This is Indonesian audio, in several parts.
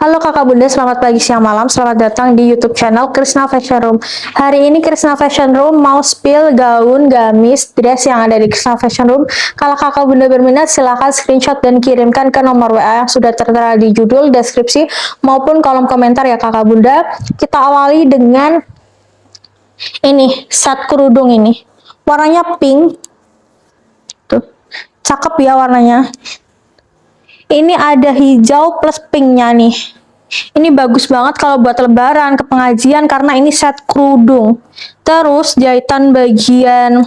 Halo kakak bunda, selamat pagi, siang, malam. Selamat datang di YouTube channel Krisna Fashion Room. Hari ini Krisna Fashion Room mau spill gaun, gamis, dress yang ada di Krisna Fashion Room. Kalau kakak bunda berminat, silahkan screenshot dan kirimkan ke nomor WA yang sudah tertera di judul, deskripsi, maupun kolom komentar ya kakak bunda. Kita awali dengan ini, set kerudung ini. Warnanya pink. Tuh, cakep ya warnanya. Ini ada hijau plus pinknya nih. Ini bagus banget kalau buat lebaran, ke pengajian, karena ini set kerudung. Terus jahitan bagian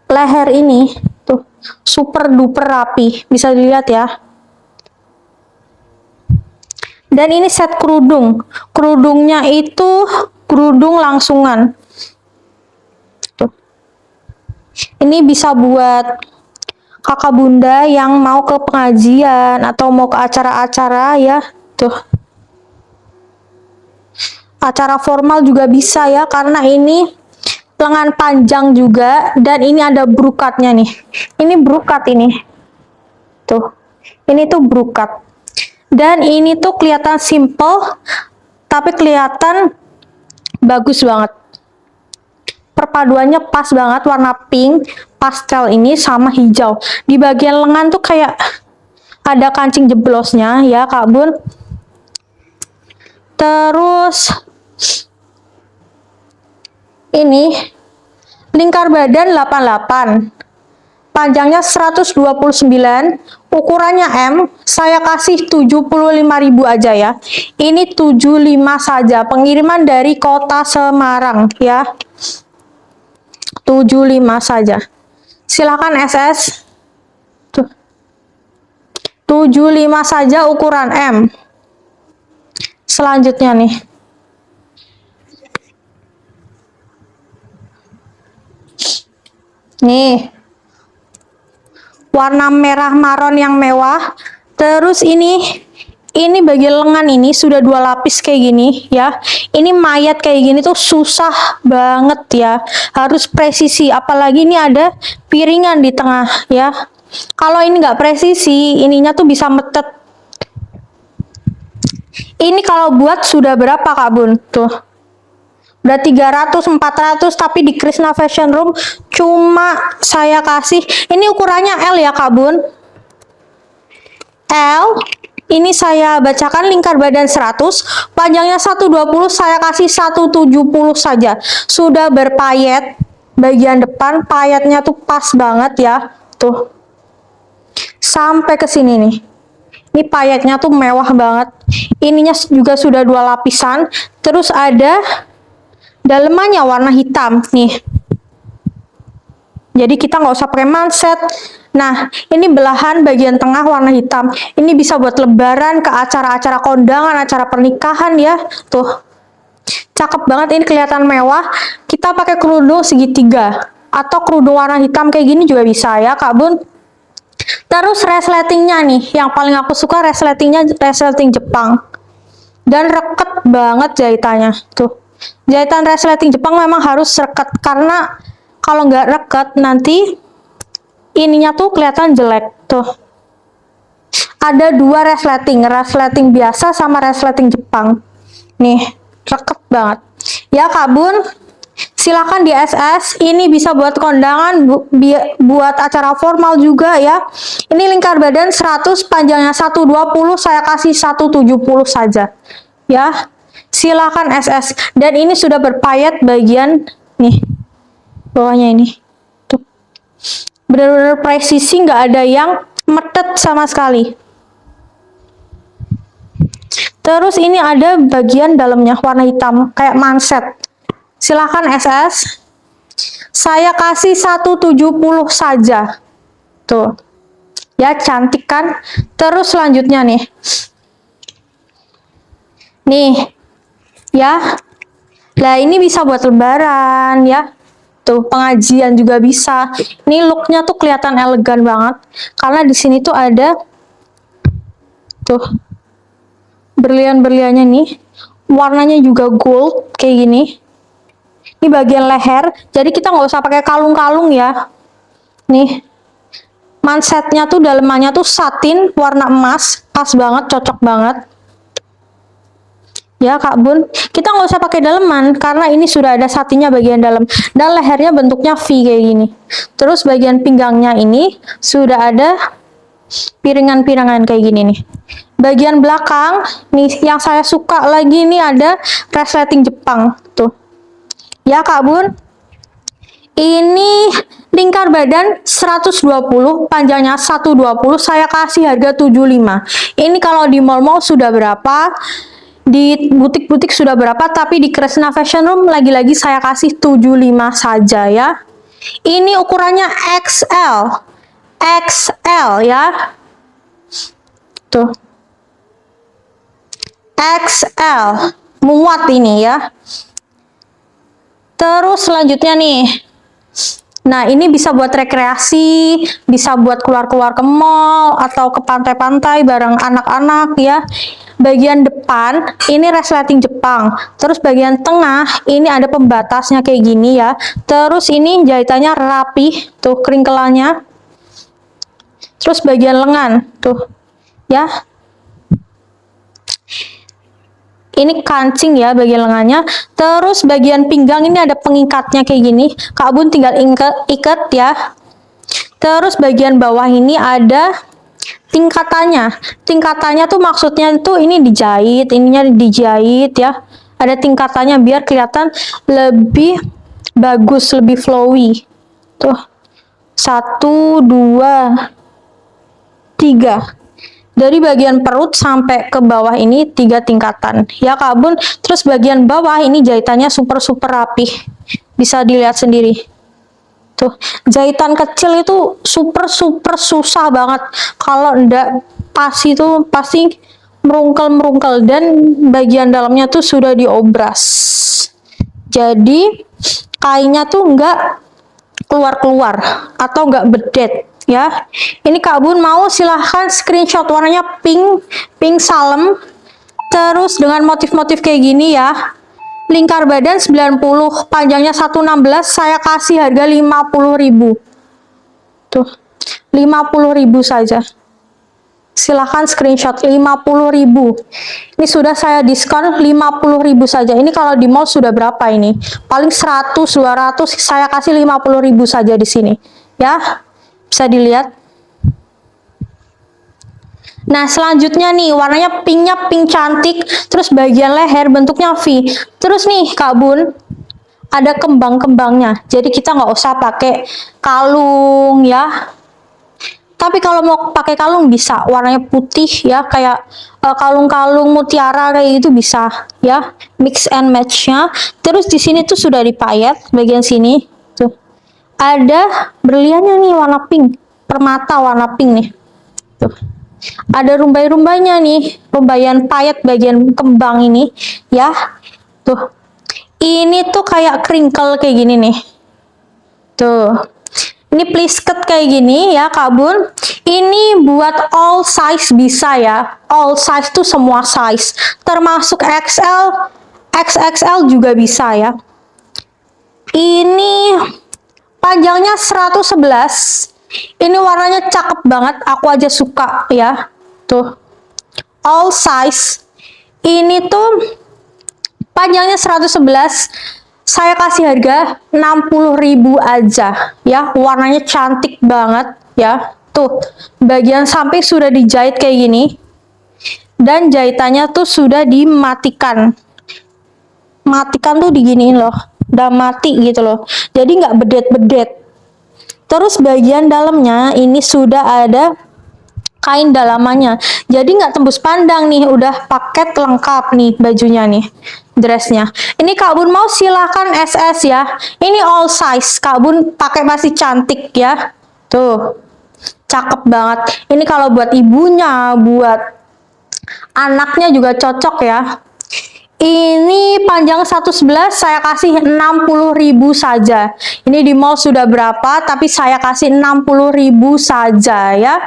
leher ini tuh super duper rapi, bisa dilihat ya. Dan ini set kerudung. Kerudungnya itu kerudung langsungan. Tuh. Ini bisa buat kakak bunda yang mau ke pengajian atau mau ke acara-acara ya, tuh. Acara formal juga bisa ya, karena ini lengan panjang juga dan ini ada brokatnya nih. Ini brokat ini. Tuh. Ini tuh brokat. Dan ini tuh kelihatan simple tapi kelihatan bagus banget. Perpaduannya pas banget, warna pink pastel ini sama hijau. Di bagian lengan tuh kayak ada kancing jeblosnya ya kak bun. Terus ini lingkar badan 88, panjangnya 129, ukurannya M. Saya kasih 75.000 aja ya. Ini 75 saja, pengiriman dari kota Semarang ya. 75 saja. Silakan SS. Tuh. 75 saja, ukuran M. Selanjutnya nih. Nih. Warna merah maron yang mewah. Terus ini bagian lengan ini sudah 2 lapis kayak gini ya. Ini mayat kayak gini tuh susah banget ya. Harus presisi, apalagi ini ada piringan di tengah ya. Kalau ini nggak presisi, ininya tuh bisa metet. Ini kalau buat sudah berapa kak bun? Tuh. Udah 300, 400, tapi di Krisna Fashion Room cuma saya kasih, ini ukurannya L ya kak bun. L. Ini saya bacakan lingkar badan 100, panjangnya 120, saya kasih 170 saja. Sudah berpayet, bagian depan payetnya tuh pas banget ya. Tuh. Sampai ke sini nih. Ini payetnya tuh mewah banget. Ininya juga sudah 2 lapisan. Terus ada dalemannya warna hitam nih. Jadi kita nggak usah pakai manset. Nah, ini belahan bagian tengah warna hitam. Ini bisa buat lebaran, ke acara-acara kondangan, acara pernikahan ya. Tuh. Cakep banget, ini kelihatan mewah. Kita pakai kerudung segitiga atau kerudung warna hitam kayak gini juga bisa ya, Kak Bun. Terus resletingnya nih, yang paling aku suka resletingnya, resleting Jepang. Dan reket banget jahitannya. Tuh. Jahitan resleting Jepang memang harus reket, karena kalau nggak reket nanti ininya tuh kelihatan jelek. Tuh. Ada 2 resleting biasa sama resleting Jepang. Nih, reket banget. Ya Kak Bun, silakan di SS. Ini bisa buat kondangan, buat acara formal juga ya. Ini lingkar badan 100, panjangnya 120, saya kasih 170 saja. Ya. Silakan SS. Dan ini sudah berpayet bagian nih. Bawahnya ini. Tuh. Benar-benar presisi, nggak ada yang metet sama sekali. Terus ini ada bagian dalamnya warna hitam kayak manset. Silahkan SS. Saya kasih 170 saja. Tuh. Ya, cantik kan? Terus selanjutnya nih. Nih. Ya. Nah, ini bisa buat lebaran ya. Tuh, pengajian juga bisa. Ini looknya tuh kelihatan elegan banget. Karena di sini tuh ada tuh berlian-berliannya nih. Warnanya juga gold kayak gini. Ini bagian leher. Jadi kita nggak usah pakai kalung-kalung ya. Nih. Mansetnya tuh dalemannya tuh satin warna emas. Pas banget, cocok banget. Ya Kak Bun, kita nggak usah pakai daleman karena ini sudah ada satinya bagian dalam dan lehernya bentuknya V kayak gini. Terus bagian pinggangnya ini sudah ada piringan-piringan kayak gini nih. Bagian belakang nih yang saya suka lagi nih ada resleting Jepang tuh. Ya Kak Bun, ini lingkar badan 120, panjangnya 120, saya kasih harga 75. Ini kalau di mall-mall sudah berapa? Di butik-butik sudah berapa, tapi di Kresna Fashion Room lagi-lagi saya kasih 75 saja ya. Ini ukurannya XL. XL ya. Tuh. XL. Muat ini ya. Terus selanjutnya nih. Nah, ini bisa buat rekreasi, bisa buat keluar-keluar ke mall atau ke pantai-pantai bareng anak-anak ya. Bagian depan ini resleting Jepang, terus bagian tengah ini ada pembatasnya kayak gini ya. Terus ini jahitannya rapi, tuh kringkelannya. Terus bagian lengan, tuh ya. Ini kancing ya bagian lengannya. Terus bagian pinggang ini ada pengikatnya kayak gini. Kak Bun tinggal ikat ya. Terus bagian bawah ini ada tingkatannya. Tingkatannya tuh maksudnya tuh ini dijahit, ininya dijahit ya. Ada tingkatannya biar kelihatan lebih bagus, lebih flowy. Tuh. 1, 2, 3. Dari bagian perut sampai ke bawah ini 3 tingkatan. Ya Kak Bun, terus bagian bawah ini jahitannya super rapi. Bisa dilihat sendiri. Tuh, jahitan kecil itu super susah banget. Kalau ndak pas itu pasti merungkel dan bagian dalamnya tuh sudah diobras. Jadi kainnya tuh nggak keluar atau nggak bedet ya. Ini Kak Bun mau silahkan screenshot warnanya pink salem. Terus dengan motif-motif kayak gini ya. Lingkar badan 90, panjangnya 116, saya kasih harga 50.000. Tuh, 50.000 saja. Silahkan screenshot 50.000. Ini sudah saya diskon 50.000 saja. Ini kalau di mall sudah berapa ini? Paling 100, 200, saya kasih 50.000 saja di sini. Ya, bisa dilihat. Nah, selanjutnya nih, warnanya pinknya pink cantik, terus bagian leher bentuknya V. Terus nih, Kak Bun, ada kembang-kembangnya. Jadi kita nggak usah pakai kalung ya. Tapi kalau mau pakai kalung bisa, warnanya putih ya, kayak kalung-kalung mutiara kayak gitu bisa ya, mix and match-nya. Terus di sini tuh sudah dipayet bagian sini. Tuh. Ada berliannya nih warna pink, permata warna pink nih. Tuh. Ada rumbai-rumbainya nih, rumbaian payet bagian kembang ini ya. Tuh. Ini tuh kayak crinkle kayak gini nih. Tuh. Ini plisket kayak gini ya Kak Bun. Ini buat all size bisa ya. All size tuh semua size. Termasuk XL, XXL juga bisa ya. Ini panjangnya 111. Ini warnanya cakep banget, aku aja suka ya. Tuh. All size. Ini tuh panjangnya 111. Saya kasih harga 60.000 aja ya. Warnanya cantik banget ya. Tuh, bagian samping sudah dijahit kayak gini. Dan jahitannya tuh sudah dimatikan. Matikan tuh diginiin loh. Udah mati gitu loh. Jadi nggak bedet-bedet. Terus bagian dalamnya ini sudah ada kain dalamannya. Jadi nggak tembus pandang nih, udah paket lengkap nih bajunya nih, dressnya. Ini Kak Bun mau silahkan SS ya. Ini all size, Kak Bun pakai masih cantik ya. Tuh, cakep banget. Ini kalau buat ibunya, buat anaknya juga cocok ya. Ini panjang 111, saya kasih 60.000 saja. Ini di mall sudah berapa, tapi saya kasih 60.000 saja ya.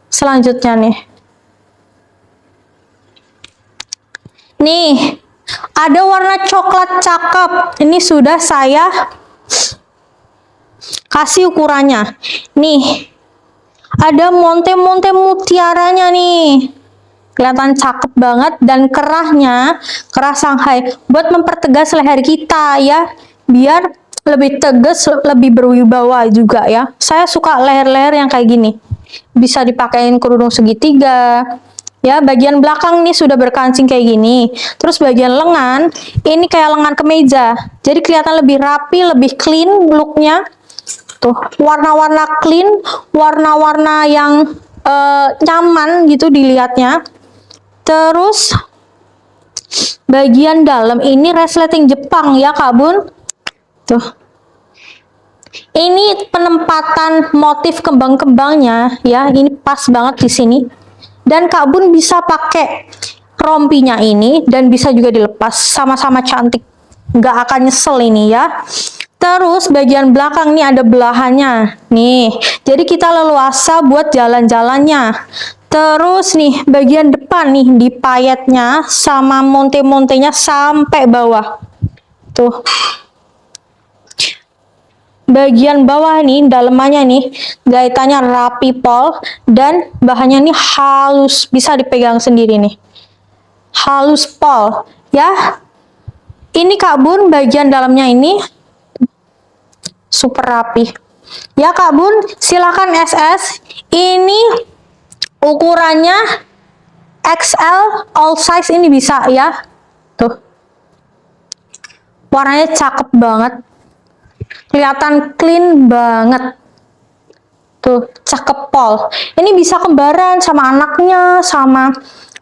Selanjutnya nih. Nih, ada warna coklat cakep. Ini sudah saya kasih ukurannya. Nih, Ada monte-monte mutiaranya nih. Kelihatan cakep banget dan kerahnya, kerah Shanghai buat mempertegas leher kita ya, biar lebih tegas, lebih berwibawa juga ya. Saya suka leher-leher yang kayak gini. Bisa dipakein kerudung segitiga. Ya, bagian belakang nih sudah berkancing kayak gini. Terus bagian lengan, ini kayak lengan kemeja. Jadi kelihatan lebih rapi, lebih clean looknya. Tuh, warna-warna clean, warna-warna yang nyaman gitu dilihatnya. Terus bagian dalam ini resleting Jepang ya Kak Bun. Tuh. Ini penempatan motif kembang-kembangnya ya, ini pas banget di sini. Dan Kak Bun bisa pakai rompinya ini dan bisa juga dilepas, sama-sama cantik. Nggak akan nyesel ini ya. Terus bagian belakang nih ada belahannya. Nih, jadi kita leluasa buat jalan-jalannya. Terus nih, bagian depan nih dipayetnya sama monte-montenya sampai bawah. Tuh. Bagian bawah nih, dalemannya nih, jahitannya rapi pol dan bahannya nih halus, bisa dipegang sendiri nih. Halus pol, ya. Ini Kak Bun, bagian dalamnya ini super rapi. Ya Kak Bun, silakan SS. Ini ukurannya XL all size ini bisa ya. Tuh. Warnanya cakep banget. Kelihatan clean banget. Tuh, cakep pol. Ini bisa kembaran sama anaknya, sama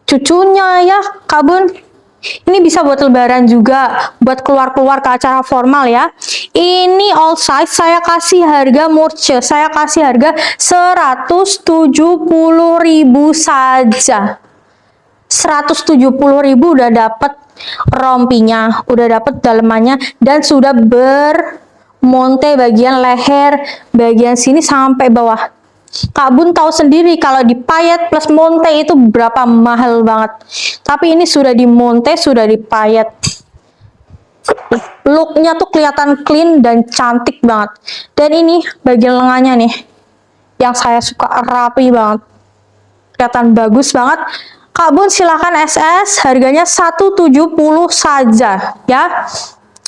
cucunya ya, Kak Bun. Ini bisa buat lebaran juga, buat keluar-keluar ke acara formal ya. Ini all size, saya kasih harga murce, saya kasih harga 170.000 saja. 170.000 udah dapet rompinya, udah dapet dalemannya, dan sudah bermonte bagian leher, bagian sini sampai bawah. Kak Bun tahu sendiri kalau dipayet plus monte itu berapa mahal banget. Tapi ini sudah dimonte, sudah dipayet. Looknya tuh kelihatan clean dan cantik banget. Dan ini bagian lengannya nih, yang saya suka rapi banget. Kelihatan bagus banget. Kak Bun silakan SS, harganya 170 saja ya.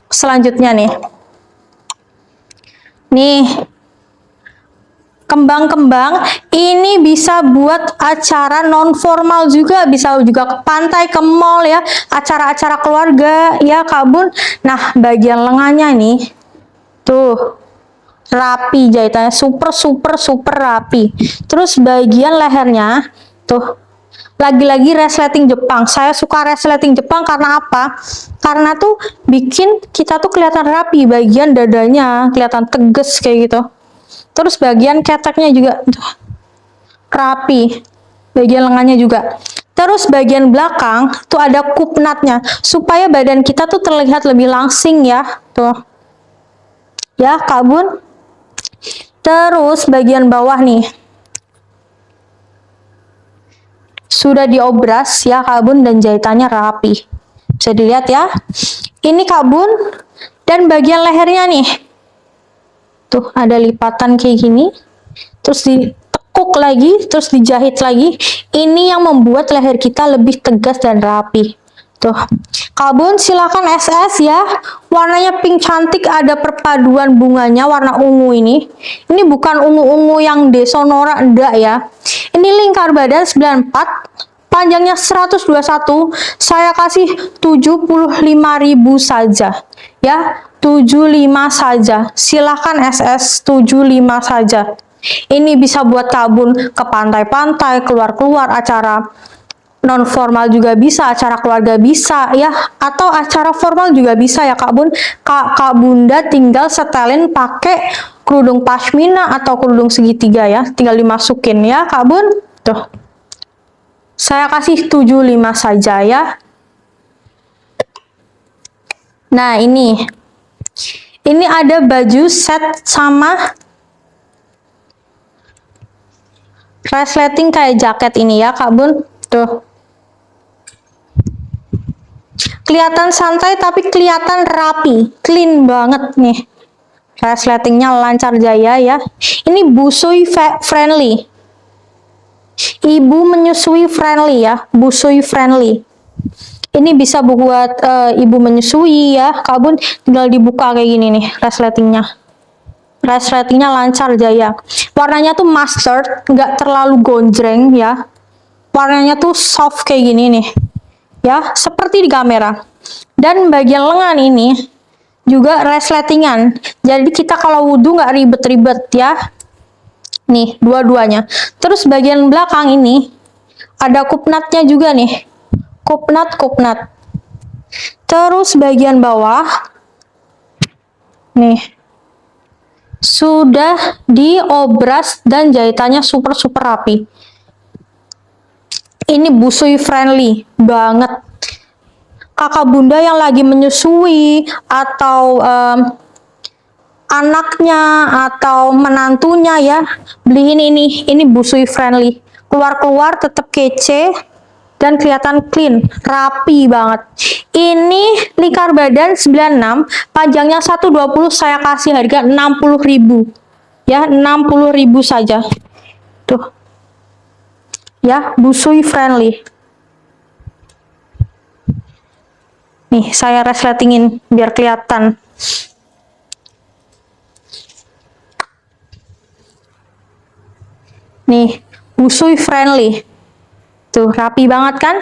Selanjutnya nih. Nih, kembang-kembang ini bisa buat acara non formal juga, bisa juga ke pantai, ke mall ya, acara-acara keluarga ya Kak Bun. Nah, bagian lengannya nih tuh rapi, jahitannya super rapi. Terus bagian lehernya tuh lagi-lagi resleting Jepang. Saya suka resleting Jepang karena apa? Karena tuh bikin kita tuh kelihatan rapi, bagian dadanya kelihatan tegas kayak gitu. Terus bagian keteknya juga tuh, rapi, bagian lengannya juga. Terus bagian belakang tuh ada kupnatnya, supaya badan kita tuh terlihat lebih langsing ya, tuh. Ya, Kak Bun. Terus bagian bawah nih, sudah diobras ya Kak Bun, dan jahitannya rapi. Bisa dilihat ya. Ini Kak Bun, dan bagian lehernya nih. Tuh ada lipatan kayak gini, terus ditekuk lagi, terus dijahit lagi. Ini yang membuat leher kita lebih tegas dan rapi. Tuh, Kak Bun silakan SS ya. Warnanya pink cantik, ada perpaduan bunganya warna ungu ini. Ini bukan ungu-ungu yang desonora, enggak ya. Ini lingkar badan 94, panjangnya 121. Saya kasih 75.000 saja ya. 75 saja, silahkan SS 75 saja. Ini bisa buat Kak Bun ke pantai-pantai, keluar-keluar acara non formal juga bisa, acara keluarga bisa ya, atau acara formal juga bisa ya Kak Bun. Kak Bunda tinggal setelin pakai kerudung pashmina atau kerudung segitiga ya, tinggal dimasukin ya Kak Bun. Tuh, saya kasih 75 saja ya. Nah, ini ada baju set sama resleting kayak jaket ini ya Kak Bun. Tuh. Kelihatan santai tapi kelihatan rapi, clean banget nih. Resletingnya lancar jaya ya. Ini busui friendly. Ibu menyusui friendly ya, busui friendly. Ini bisa buat ibu menyusui ya, Kak Bun tinggal dibuka kayak gini nih resletingnya. Resletingnya lancar jaya. Warnanya tuh mustard, nggak terlalu gonjreng ya. Warnanya tuh soft kayak gini nih. Ya, seperti di kamera. Dan bagian lengan ini juga resletingan. Jadi kita kalau wudhu nggak ribet-ribet ya. Nih, dua-duanya. Terus bagian belakang ini ada kupnatnya juga nih. Kupnat. Terus bagian bawah nih sudah diobras dan jahitannya super rapi. Ini busui friendly banget. Kakak bunda yang lagi menyusui atau anaknya atau menantunya ya, beliin ini busui friendly. Keluar tetap kece dan kelihatan clean, rapi banget. Ini lingkar badan 96, panjangnya 120, saya kasih harga 60.000. Ya, 60.000 saja. Tuh. Ya, busui friendly. Nih, saya resletingin biar kelihatan. Nih, busui friendly. Tuh, rapi banget kan?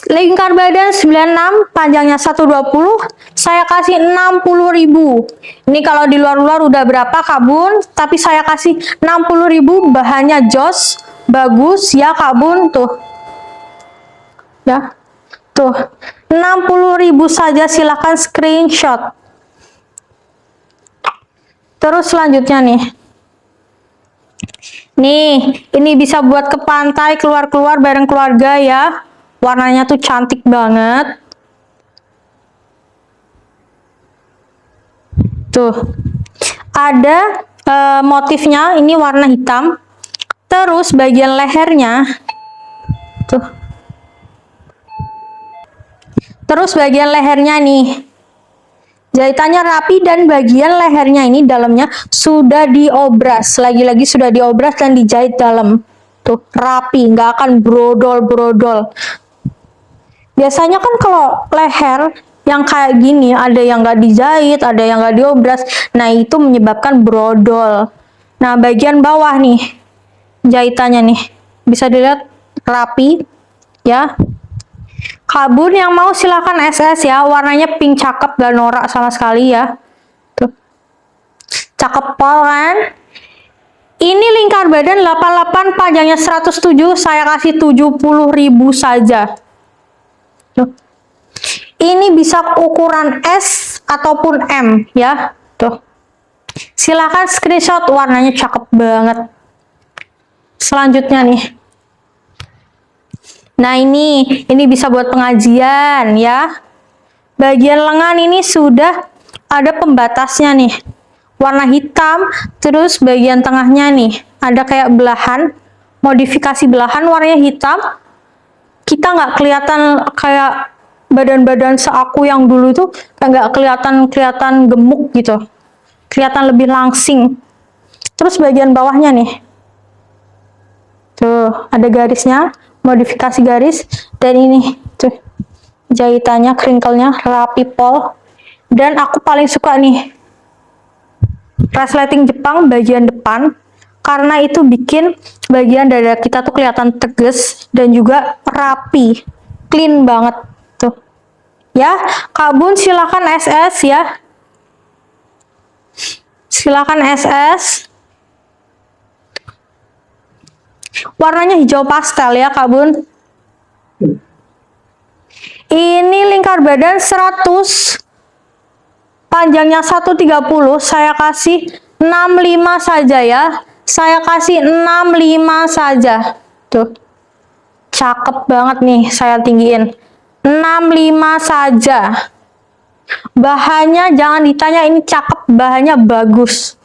Lingkar badan 96, panjangnya 120, saya kasih 60.000. Ini kalau di luar-luar udah berapa, Kak Bun? Tapi saya kasih 60.000, bahannya jos, bagus ya, Kak Bun. Tuh. Ya. Tuh. 60.000 saja, silahkan screenshot. Terus selanjutnya nih. Nih, ini bisa buat ke pantai, keluar-keluar bareng keluarga ya. Warnanya tuh cantik banget. Tuh. Ada motifnya, ini warna hitam. Terus bagian lehernya. Tuh. Terus bagian lehernya nih. Jahitannya rapi dan bagian lehernya ini dalamnya sudah diobras. Lagi-lagi sudah diobras dan dijahit dalam. Tuh, rapi, nggak akan brodol-brodol. Biasanya kan kalau leher yang kayak gini, ada yang nggak dijahit, ada yang nggak diobras. Nah, itu menyebabkan brodol. Nah, bagian bawah nih, jahitannya nih. Bisa dilihat rapi, ya. Kak Bun yang mau silahkan SS ya, warnanya pink cakep, gak norak sama sekali ya. Tuh. Cakep pol kan? Ini lingkar badan 88, panjangnya 107, saya kasih 70.000 saja. Tuh. Ini bisa ukuran S ataupun M ya. Tuh. Silahkan screenshot, warnanya cakep banget. Selanjutnya nih. Nah, ini bisa buat pengajian ya. Bagian lengan ini sudah ada pembatasnya nih. Warna hitam, terus bagian tengahnya nih ada kayak belahan, modifikasi belahan warnanya hitam. Kita nggak kelihatan kayak badan-badan seaku yang dulu tuh nggak kelihatan gemuk gitu. Kelihatan lebih langsing. Terus bagian bawahnya nih. Tuh, ada garisnya, modifikasi garis, dan ini tuh jahitannya, crinkle-nya rapi pol. Dan aku paling suka nih resleting Jepang bagian depan, karena itu bikin bagian dada kita tuh kelihatan tegas dan juga rapi, clean banget tuh. Ya, Kak Bun silakan SS ya. Silakan SS. Warnanya hijau pastel ya, Kak Bun. Ini lingkar badan 100, panjangnya 130, saya kasih 65 saja ya. Saya kasih 65 saja. Tuh. Cakep banget nih, saya tinggiin. 65 saja. Bahannya jangan ditanya, ini cakep, bahannya bagus.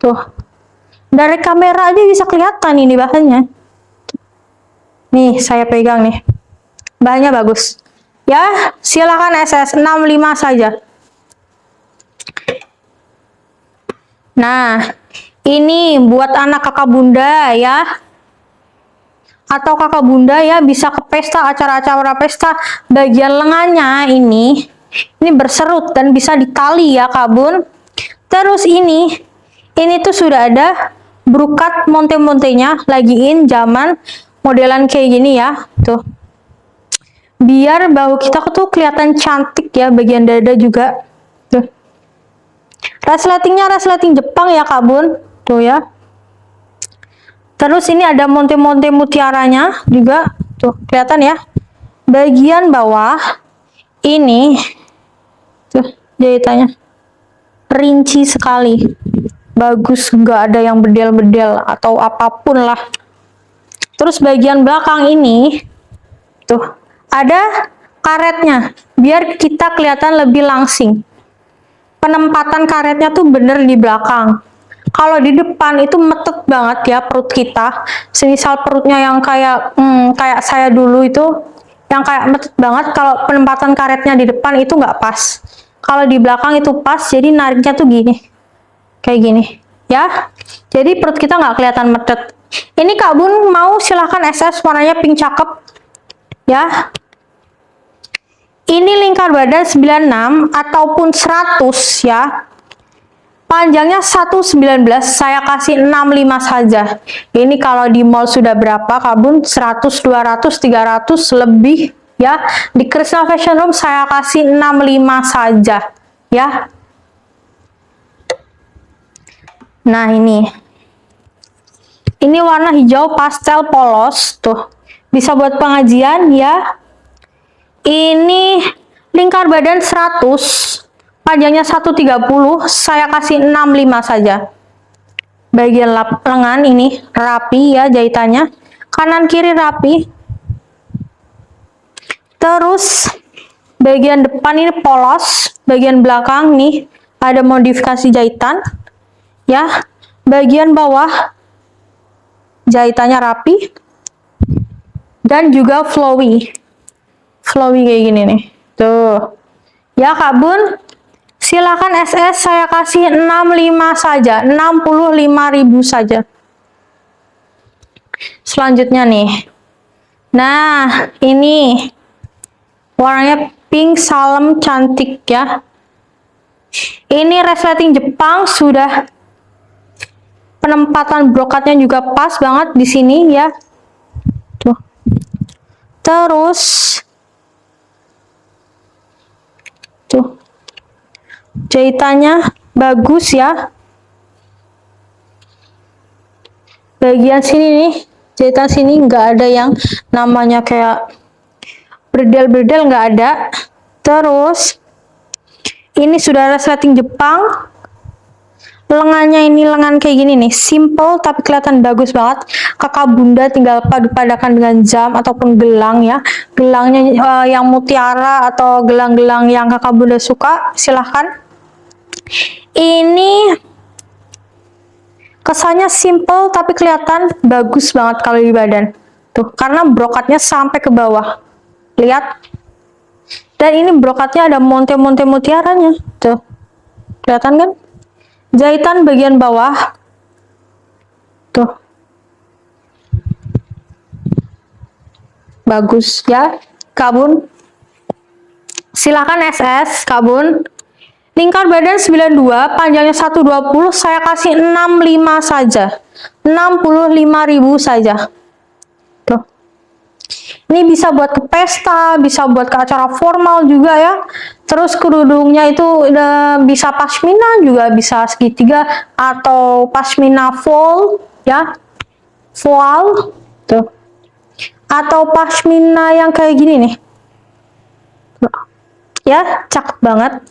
Tuh. Dari kamera aja bisa kelihatan ini bahannya. Nih, saya pegang nih. Bahannya bagus. Ya, silakan SS 65 saja. Nah, ini buat anak kakak bunda ya, atau kakak bunda ya bisa ke pesta, acara-acara pesta, bagian lengannya ini berserut dan bisa ditali ya Kak Bun. Terus ini tuh sudah ada brokat monte-montenya, lagi in zaman modelan kayak gini ya, tuh. Biar bahu kita tuh kelihatan cantik ya, bagian dada juga. Tuh. Resletingnya resleting Jepang ya Kak Bun, tuh ya. Terus ini ada monte-monte mutiaranya juga, tuh kelihatan ya. Bagian bawah ini, tuh jahitannya rinci sekali, bagus, nggak ada yang bedel-bedel atau apapun lah. Terus bagian belakang ini, tuh ada karetnya, biar kita kelihatan lebih langsing. Penempatan karetnya tuh bener di belakang. Kalau di depan itu metet banget ya perut kita. Semisal perutnya yang kayak saya dulu itu, yang kayak metet banget. Kalau penempatan karetnya di depan itu nggak pas. Kalau di belakang itu pas, jadi nariknya tuh gini, kayak gini, ya. Jadi perut kita nggak kelihatan metet. Ini Kak Bun mau silahkan SS, warnanya pink cakep, ya. Ini lingkar badan 96 ataupun 100 ya. Panjangnya 119, saya kasih 65 saja. Ini kalau di mall sudah berapa Kak Bun? 100, 200, 300 lebih ya. Di Krishna Fashion Room saya kasih 65 saja ya. Nah, ini warna hijau pastel polos tuh. Bisa buat pengajian ya. Ini lingkar badan 100. Panjangnya 130, saya kasih 65 saja. Bagian lengan ini rapi ya jahitannya, kanan kiri rapi. Terus bagian depan ini polos, bagian belakang nih ada modifikasi jahitan ya. Bagian bawah jahitannya rapi dan juga flowy kayak gini nih tuh ya Kak Bun. Silakan SS, saya kasih 65 saja, 65.000 saja. Selanjutnya nih. Nah, ini warnanya pink salem cantik ya. Ini resleting Jepang, sudah penempatan brokatnya juga pas banget di sini ya. Tuh. Terus tuh jahitannya bagus ya. Bagian sini nih, jahitan sini nggak ada yang namanya kayak berdel-berdel, nggak ada. Terus ini sudah resleting Jepang. Lengannya ini lengan kayak gini nih, simple tapi kelihatan bagus banget. Kakak bunda tinggal padu-padakan dengan jam ataupun gelang ya. Gelangnya yang mutiara atau gelang-gelang yang kakak bunda suka, silahkan. Ini kesannya simple tapi kelihatan bagus banget kalau di badan tuh, karena brokatnya sampai ke bawah, lihat. Dan ini brokatnya ada monte-monte mutiaranya tuh, kelihatan kan. Jahitan bagian bawah tuh bagus ya Kak Bun. Silahkan SS Kak Bun. Lingkar badan 92, panjangnya 120, saya kasih 65 saja. 65.000 saja. Tuh. Ini bisa buat ke pesta, bisa buat ke acara formal juga ya. Terus kerudungnya itu bisa pashmina juga, bisa segitiga atau pashmina full ya. Voal tuh. Atau pashmina yang kayak gini nih. Ya, cakep banget.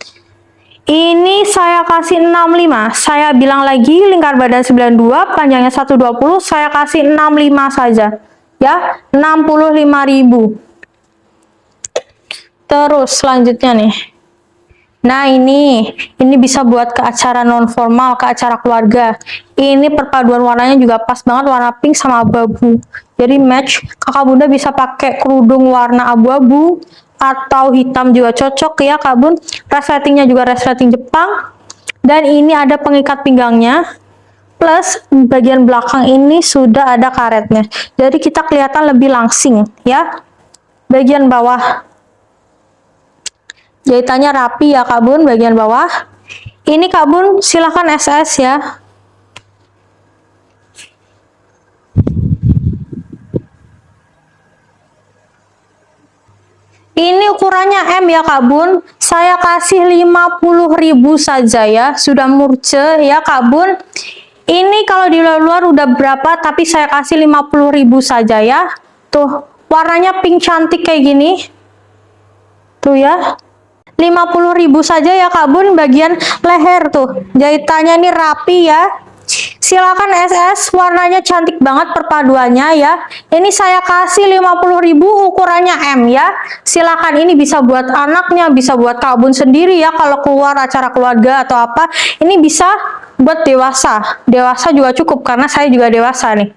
Ini saya kasih 65. Saya bilang lagi, lingkar badan 92, panjangnya 120, saya kasih 65 saja. Ya, 65.000. Terus selanjutnya nih. Nah, ini bisa buat ke acara non formal, ke acara keluarga. Ini perpaduan warnanya juga pas banget, warna pink sama abu-abu. Jadi match. Kakak bunda bisa pakai kerudung warna abu-abu atau hitam juga cocok ya Kak Bun. Resletingnya juga resleting Jepang. Dan ini ada pengikat pinggangnya. Plus bagian belakang ini sudah ada karetnya. Jadi kita kelihatan lebih langsing ya. Bagian bawah jahitannya rapi ya Kak Bun, bagian bawah. Ini Kak Bun silahkan SS ya. Ini ukurannya M ya Kak Bun. Saya kasih 50.000 saja ya. Sudah murce ya Kak Bun. Ini kalau di luar udah berapa, tapi saya kasih 50.000 saja ya. Tuh, warnanya pink cantik kayak gini. Tuh ya. 50.000 saja ya Kak Bun. Bagian leher tuh. Jahitannya ini rapi ya. Silakan SS, warnanya cantik banget perpaduannya ya. Ini saya kasih 50.000, ukurannya M ya. Silakan, ini bisa buat anaknya, bisa buat Kak Bun sendiri ya kalau keluar acara keluarga atau apa. Ini bisa buat dewasa. Dewasa juga cukup karena saya juga dewasa nih.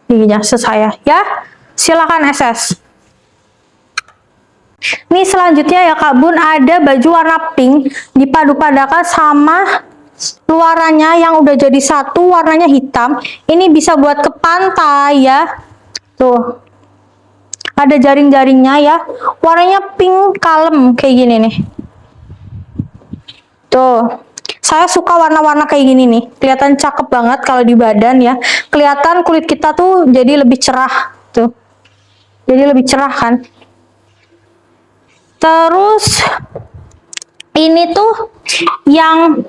Giginya saya ya. Silakan SS. Nih selanjutnya ya Kak Bun, ada baju warna pink dipadu-padakan sama luarannya yang udah jadi satu, warnanya hitam. Ini bisa buat ke pantai ya. Tuh, ada jaring-jaringnya ya. Warnanya pink kalem kayak gini nih. Tuh, saya suka warna-warna kayak gini nih. Kelihatan cakep banget kalau di badan ya. Kelihatan kulit kita tuh jadi lebih cerah tuh. Jadi lebih cerah kan. Terus ini tuh yang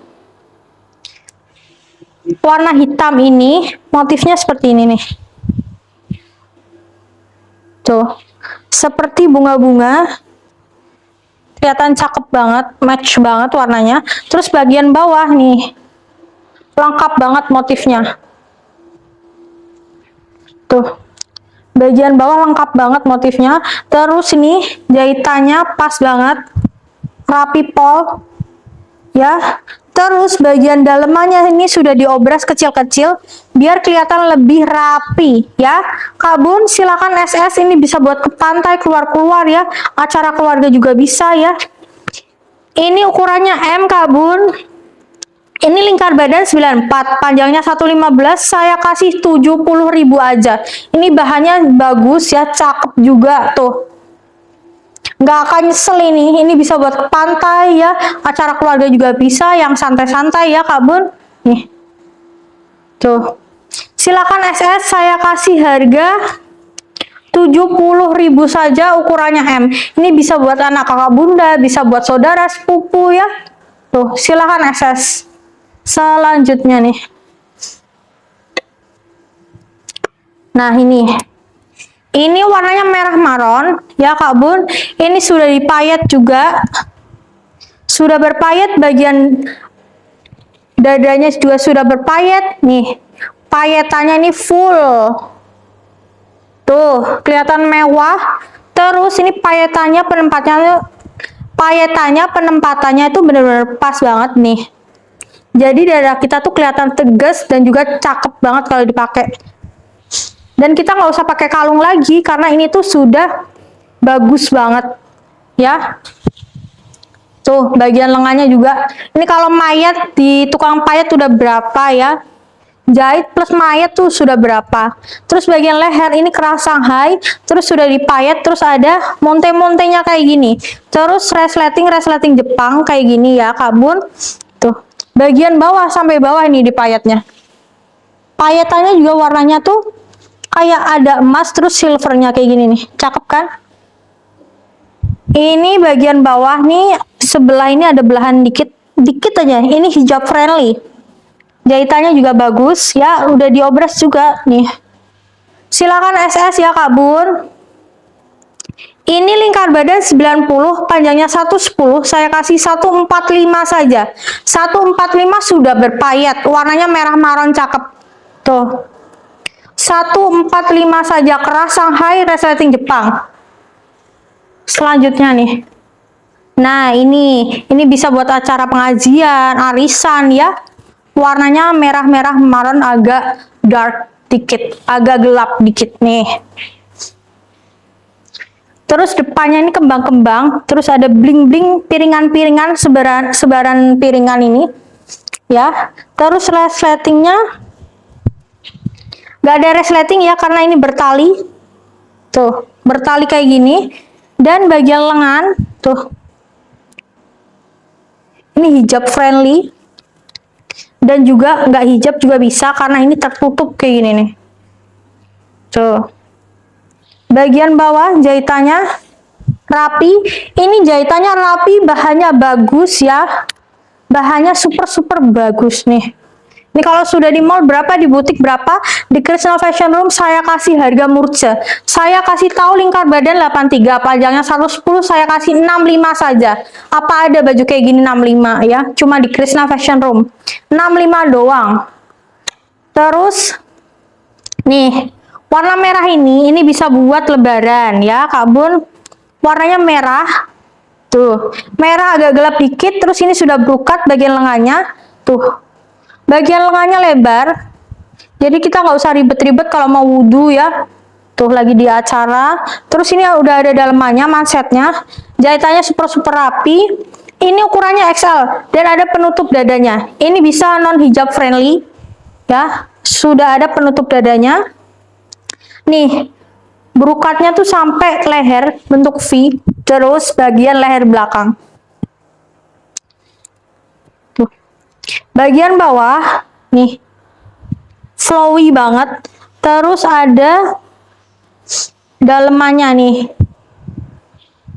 warna hitam ini motifnya seperti ini nih. Tuh, seperti bunga-bunga. Kelihatan cakep banget, match banget warnanya. Terus bagian bawah nih, lengkap banget motifnya. Tuh, bagian bawah lengkap banget motifnya. Terus ini jahitannya pas banget, rapi pol ya. Terus bagian dalamannya ini sudah diobras kecil-kecil biar kelihatan lebih rapi ya. Kak Bun silakan SS, ini bisa buat ke pantai, keluar-keluar ya. Acara keluarga juga bisa ya. Ini ukurannya M Kak Bun. Ini lingkar badan 94, panjangnya 115, saya kasih 70.000 aja. Ini bahannya bagus ya, cakep juga tuh. Nggak akan nyesel ini bisa buat ke pantai ya, acara keluarga juga bisa, yang santai-santai ya Kak Bun. Nih, tuh, silakan SS, saya kasih harga 70.000 saja, ukurannya M. Ini bisa buat anak kakak bunda, bisa buat saudara sepupu ya. Tuh, silakan SS. Selanjutnya nih, nah ini warnanya merah maron ya Kak Bun. Ini sudah dipayet juga, sudah berpayet, bagian dadanya juga sudah berpayet nih. Payetannya ini full, tuh kelihatan mewah. Terus ini penempatannya itu benar-benar pas banget nih. Jadi dada kita tuh kelihatan tegas dan juga cakep banget kalau dipakai. Dan kita nggak usah pakai kalung lagi karena ini tuh sudah bagus banget ya. Tuh bagian lengannya juga. Ini kalau mayat di tukang payet udah berapa ya? Jahit plus mayat tuh sudah berapa. Terus bagian leher ini keras Shanghai, terus sudah dipayet, terus ada monte-montenya kayak gini. Terus resleting Jepang kayak gini ya Kak Bun. Tuh. Bagian bawah sampai bawah ini dipayetnya. Payetannya juga warnanya tuh kayak ada emas terus silvernya kayak gini nih. Cakep kan? Ini bagian bawah nih, sebelah ini ada belahan dikit aja. Ini hijab friendly. Jahitannya juga bagus ya, udah diobras juga nih. Silakan SS ya Kak Bun. Ini lingkar badan 90, panjangnya 110, saya kasih 145 saja. 145 sudah berpayet, warnanya merah maron cakep. Tuh. 145 saja, keras Shanghai, resleting Jepang. Selanjutnya nih. Nah, ini bisa buat acara pengajian, arisan ya. Warnanya merah-merah maron, agak dark dikit, agak gelap dikit nih. Terus depannya ini kembang-kembang, terus ada bling-bling, sebaran piringan ini ya. Terus resletingnya Nggak ada resleting ya, karena ini bertali. Tuh, bertali kayak gini. Dan bagian lengan, tuh. Ini hijab friendly. Dan juga nggak hijab juga bisa, karena ini tertutup kayak gini nih. Tuh. Bagian bawah jahitannya rapi. Ini jahitannya rapi, bahannya bagus ya. Bahannya super bagus nih. Ini kalau sudah di mall berapa, di butik berapa, di Krishna Fashion Room saya kasih harga murca. Saya kasih tahu lingkar badan 83, panjangnya 110, saya kasih 65 saja. Apa ada baju kayak gini 65 ya? Cuma di Krishna Fashion Room. 65 doang. Terus nih, warna merah ini bisa buat lebaran ya, Kak Bun. Warnanya merah. Tuh, merah agak gelap dikit, terus ini sudah brokat bagian lengannya. Tuh. Bagian lengannya lebar, jadi kita nggak usah ribet-ribet kalau mau wudhu ya. Tuh lagi di acara. Terus ini udah ada dalemannya, mansetnya, jahitannya super rapi. Ini ukurannya XL dan ada penutup dadanya. Ini bisa non hijab friendly ya. Sudah ada penutup dadanya. Nih, brokatnya tuh sampai leher bentuk V, terus bagian leher belakang. Bagian bawah nih flowy banget, terus ada dalemannya nih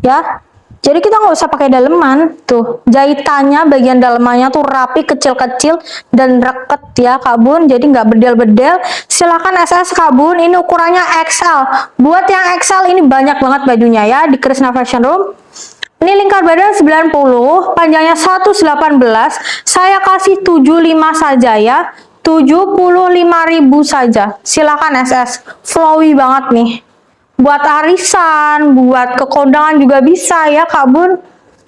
ya, jadi kita nggak usah pakai daleman. Tuh jahitannya bagian dalemannya tuh rapi, kecil-kecil dan reket ya Kak Bun, jadi nggak bedel-bedel. Silahkan SS Kak Bun, ini ukurannya XL. Buat yang XL ini banyak banget bajunya ya di Krishna Fashion Room. Ini lingkar badan 90, panjangnya 118, saya kasih 75 saja ya. 75.000 saja. Silakan SS. Flowy banget nih. Buat arisan, buat ke kondangan juga bisa ya Kak Bun.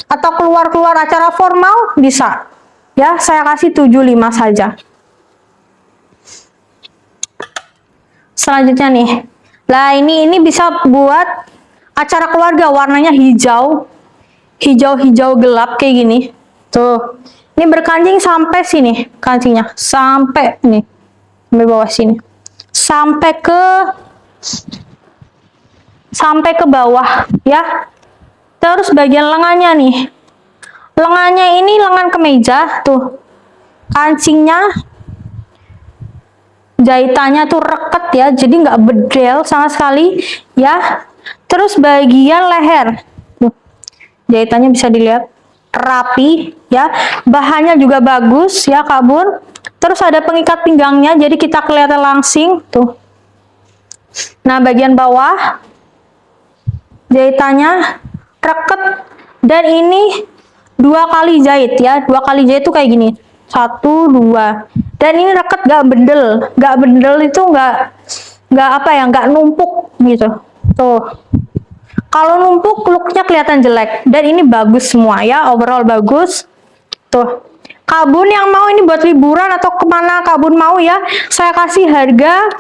Atau keluar-keluar acara formal bisa. Ya, saya kasih 75 saja. Selanjutnya nih. Lah ini bisa buat acara keluarga, warnanya hijau. Hijau-hijau gelap kayak gini. Tuh. Ini berkancing sampai sini kancingnya. Sampai nih. Sampai bawah sini. Sampai ke bawah ya. Terus bagian lengannya nih. Lengannya ini lengan kemeja tuh. Kancingnya jahitannya tuh reket ya. Jadi nggak bedel sama sekali ya. Terus bagian leher. Jahitannya bisa dilihat rapi ya, bahannya juga bagus ya Kak Bun. Terus ada pengikat pinggangnya, jadi kita kelihatan langsing tuh. Nah bagian bawah jahitannya reket, dan ini 2 kali jahit ya, 2 kali jahit tuh kayak gini, 1, 2, dan ini reket, gak bendel itu nggak apa ya, nggak numpuk gitu tuh. Kalau numpuk looknya kelihatan jelek, dan ini bagus semua ya, overall bagus. Tuh, Kak Bun yang mau ini buat liburan atau kemana Kak Bun mau ya, saya kasih harga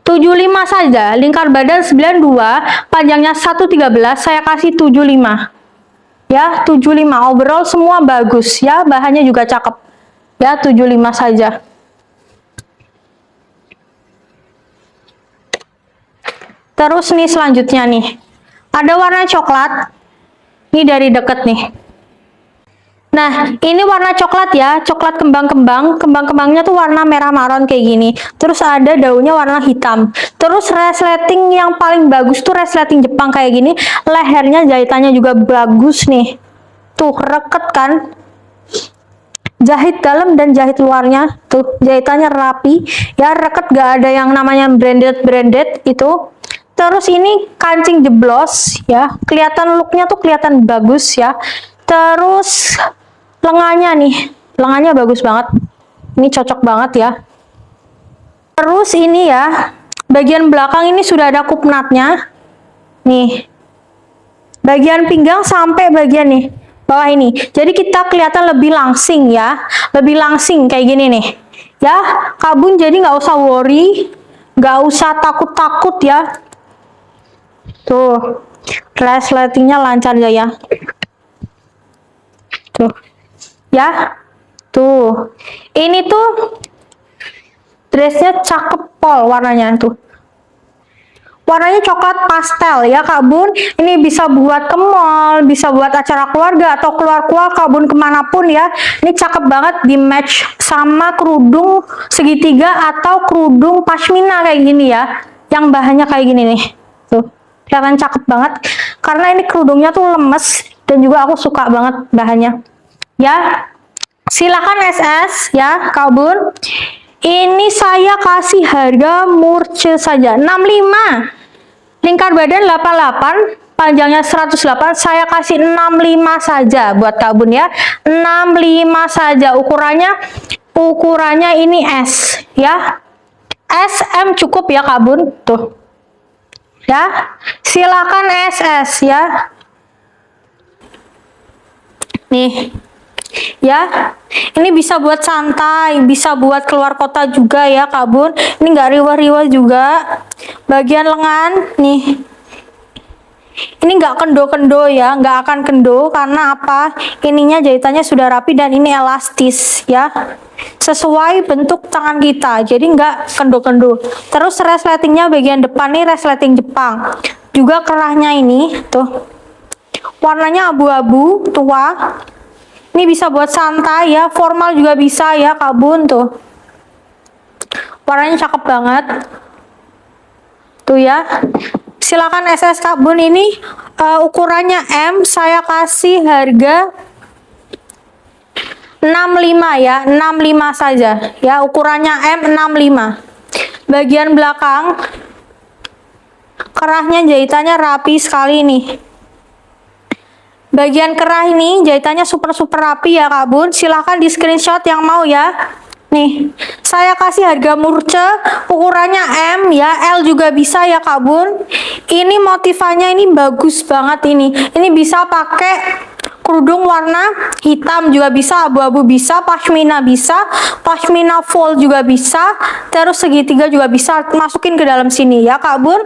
75 saja. Lingkar badan 92, panjangnya 113, saya kasih 75. Ya, 75 overall semua bagus ya, bahannya juga cakep. Ya, 75 saja. Terus nih selanjutnya nih. Ada warna coklat. Ini dari deket nih. Nah, ini warna coklat ya, coklat kembang-kembang. Kembang-kembangnya tuh warna merah maron kayak gini. Terus ada daunnya warna hitam. Terus resleting yang paling bagus tuh resleting Jepang kayak gini. Lehernya jahitannya juga bagus nih. Tuh, reket kan? Jahit dalam dan jahit luarnya. Tuh, jahitannya rapi. Ya, reket, gak ada yang namanya branded itu. Terus ini kancing jeblos ya, kelihatan looknya tuh kelihatan bagus ya. Terus lengannya nih, lengannya bagus banget, ini cocok banget ya. Terus ini ya, bagian belakang ini sudah ada kupnatnya nih, bagian pinggang sampai bagian nih bawah ini, jadi kita kelihatan lebih langsing ya, lebih langsing kayak gini nih ya Kak Bun. Jadi nggak usah worry, nggak usah takut-takut ya. Tuh, resletingnya lancar ya. Tuh, ya. Tuh, ini tuh Dressnya cakep pol warnanya tuh. Warnanya coklat pastel ya Kak Bun. Ini bisa buat ke mall, bisa buat acara keluarga atau keluar-keluar Kak Bun kemanapun ya. Ini cakep banget di match sama kerudung segitiga atau kerudung pashmina kayak gini ya. Yang bahannya kayak gini nih. Tuh, kelihatan cakep banget. Karena ini kerudungnya tuh lemes dan juga aku suka banget bahannya. Ya, silakan SS ya Kak Bun. Ini saya kasih harga murce saja 65. Lingkar badan 88, panjangnya 108, saya kasih 65 saja buat Kak Bun ya. 65 saja ukurannya ini S ya. SM cukup ya Kak Bun. Tuh. Ya. Silakan SS ya. Nih. Ya, ini bisa buat santai, bisa buat keluar kota juga ya Kak Bun. Ini nggak riwah-riwah juga. Bagian lengan nih, ini nggak kendo-kendo ya, nggak akan kendo karena apa? Ininya jahitannya sudah rapi dan ini elastis ya, sesuai bentuk tangan kita, jadi nggak kendo-kendo. Terus resletingnya bagian depan nih resleting Jepang. Juga kerahnya ini tuh, warnanya abu-abu tua. Ini bisa buat santai ya, formal juga bisa ya Kak Bun tuh. Warnanya cakep banget. Tuh ya. Silakan SS Kak Bun, ini ukurannya M, saya kasih harga 65 ya, 65 saja. Ya, ukurannya M 65. Bagian belakang kerahnya jahitannya rapi sekali nih. Bagian kerah ini jahitannya super rapi ya Kak Bun. Silahkan di screenshot yang mau ya. Nih, saya kasih harga murce, ukurannya M ya, L juga bisa ya Kak Bun. Ini motifannya ini bagus banget ini. Ini bisa pakai kerudung warna hitam juga bisa, abu-abu bisa, pashmina bisa, pashmina full juga bisa, terus segitiga juga bisa. Masukin ke dalam sini ya Kak Bun.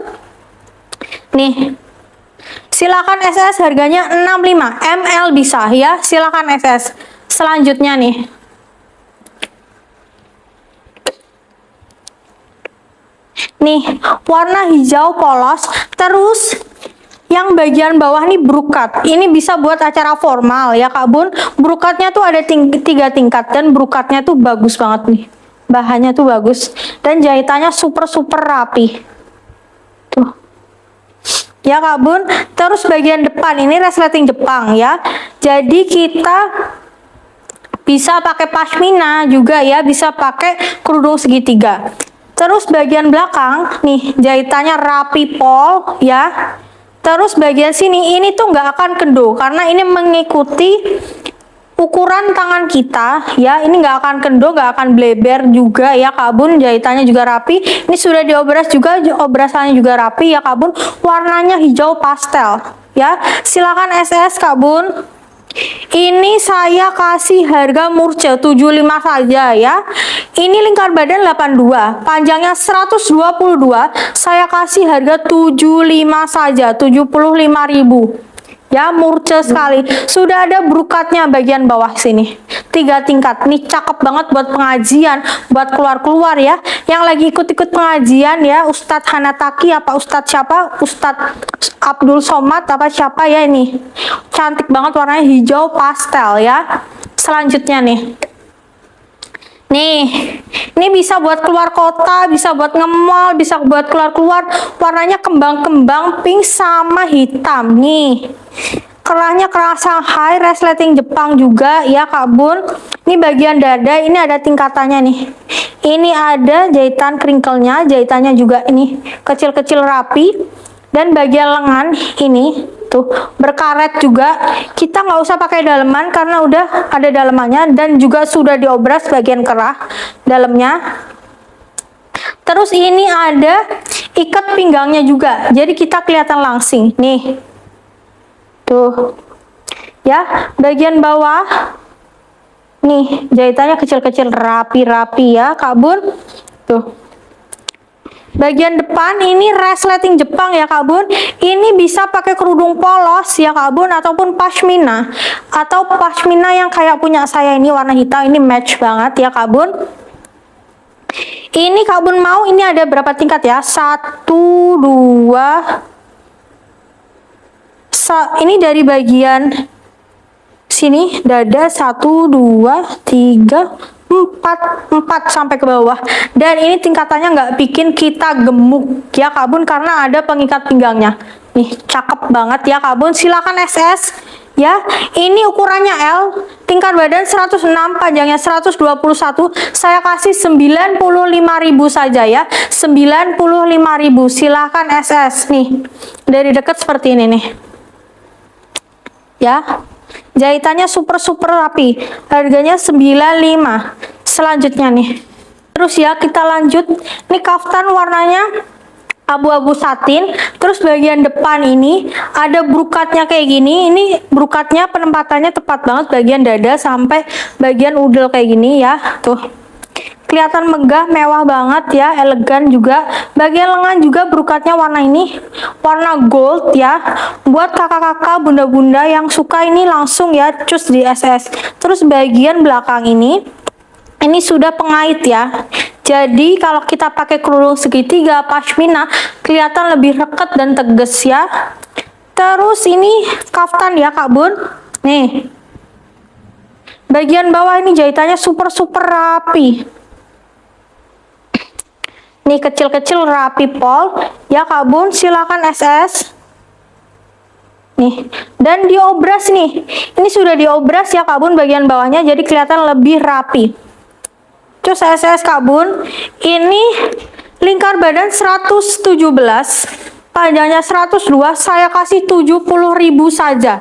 Nih. Silakan SS harganya 65, ML bisa ya. Silakan SS. Selanjutnya nih. Nih, warna hijau polos, terus yang bagian bawah nih brokat. Ini bisa buat acara formal ya Kak Bun. Brokatnya tuh ada 3 tingkat dan brokatnya tuh bagus banget nih. Bahannya tuh bagus dan jahitannya super rapi. Tuh. Ya Kak Bun, terus bagian depan ini resleting Jepang ya. Jadi kita bisa pakai pashmina juga ya, bisa pakai kerudung segitiga. Terus bagian belakang nih jahitannya rapi pol ya. Terus bagian sini ini tuh nggak akan kendo karena ini mengikuti ukuran tangan kita ya. Ini nggak akan kendo, nggak akan bleber juga ya Kak Bun. Jahitannya juga rapi. Ini sudah diobras juga, obrasannya juga rapi ya Kak Bun. Warnanya hijau pastel ya. Silakan SS Kak Bun. Ini saya kasih harga murce 75 saja ya. Ini lingkar badan 82, panjangnya 122. Saya kasih harga 75 saja, 75.000. Ya, murce sekali. Sudah ada brokatnya bagian bawah sini. 3 tingkat. Nih cakep banget buat pengajian, buat keluar-keluar ya. Yang lagi ikut-ikut pengajian ya, Ustadz Hanataki apa Ustadz siapa? Ustadz Abdul Somad apa siapa ya ini. Cantik banget warnanya hijau pastel ya. Selanjutnya nih. Nih, ini bisa buat keluar kota, bisa buat nge-mall, bisa buat keluar-keluar. Warnanya kembang-kembang pink sama hitam nih. Kerahnya kerah Shanghai, resleting Jepang juga ya Kak Bun. Ini bagian dada, ini ada tingkatannya nih. Ini ada jahitan crinkle-nya, jahitannya juga ini kecil-kecil rapi. Dan bagian lengan ini tuh berkaret juga. Kita nggak usah pakai daleman karena udah ada dalemannya dan juga sudah diobras bagian kerah dalamnya. Terus ini ada ikat pinggangnya juga, jadi kita kelihatan langsing nih tuh ya. Bagian bawah nih jahitannya kecil-kecil rapi-rapi ya Kak Bun tuh. Bagian depan ini resleting Jepang ya Kak Bun. Ini bisa pakai kerudung polos ya Kak Bun ataupun pashmina. Atau pashmina yang kayak punya saya ini warna hitam, ini match banget ya Kak Bun. Ini Kak Bun mau ini ada berapa tingkat ya? 1, 2. Ini dari bagian sini dada 1, 2, 3, 4 sampai ke bawah. Dan ini tingkatannya nggak bikin kita gemuk ya Kak Bun, karena ada pengikat pinggangnya. Nih, cakep banget ya Kak Bun. Silakan SS ya. Ini ukurannya L, tingkat badan 106, panjangnya 121. Saya kasih 95.000 saja ya. 95.000. Silakan SS nih. Dari dekat seperti ini nih. Ya. Jahitannya super rapi. Harganya 95. Selanjutnya nih. Terus ya kita lanjut. Ini kaftan warnanya abu-abu satin. Terus bagian depan ini ada brokatnya kayak gini. Ini brokatnya penempatannya tepat banget bagian dada sampai bagian udel kayak gini ya. Tuh. Kelihatan megah, mewah banget ya, elegan juga. Bagian lengan juga brokatnya warna ini, warna gold ya. Buat kakak-kakak, bunda-bunda yang suka ini langsung ya cus di SS. Terus bagian belakang ini sudah pengait ya. Jadi kalau kita pakai kerudung segitiga pashmina kelihatan lebih reket dan tegas ya. Terus ini kaftan ya Kak Bun. Nih. Bagian bawah ini jahitannya super rapi. Nih kecil-kecil rapi pol ya Kak Bun, silakan SS. Nih, dan diobras nih. Ini sudah diobras ya Kak Bun bagian bawahnya, jadi kelihatan lebih rapi. Terus SS Kak Bun, ini lingkar badan 117, panjangnya 102, saya kasih 70.000 saja.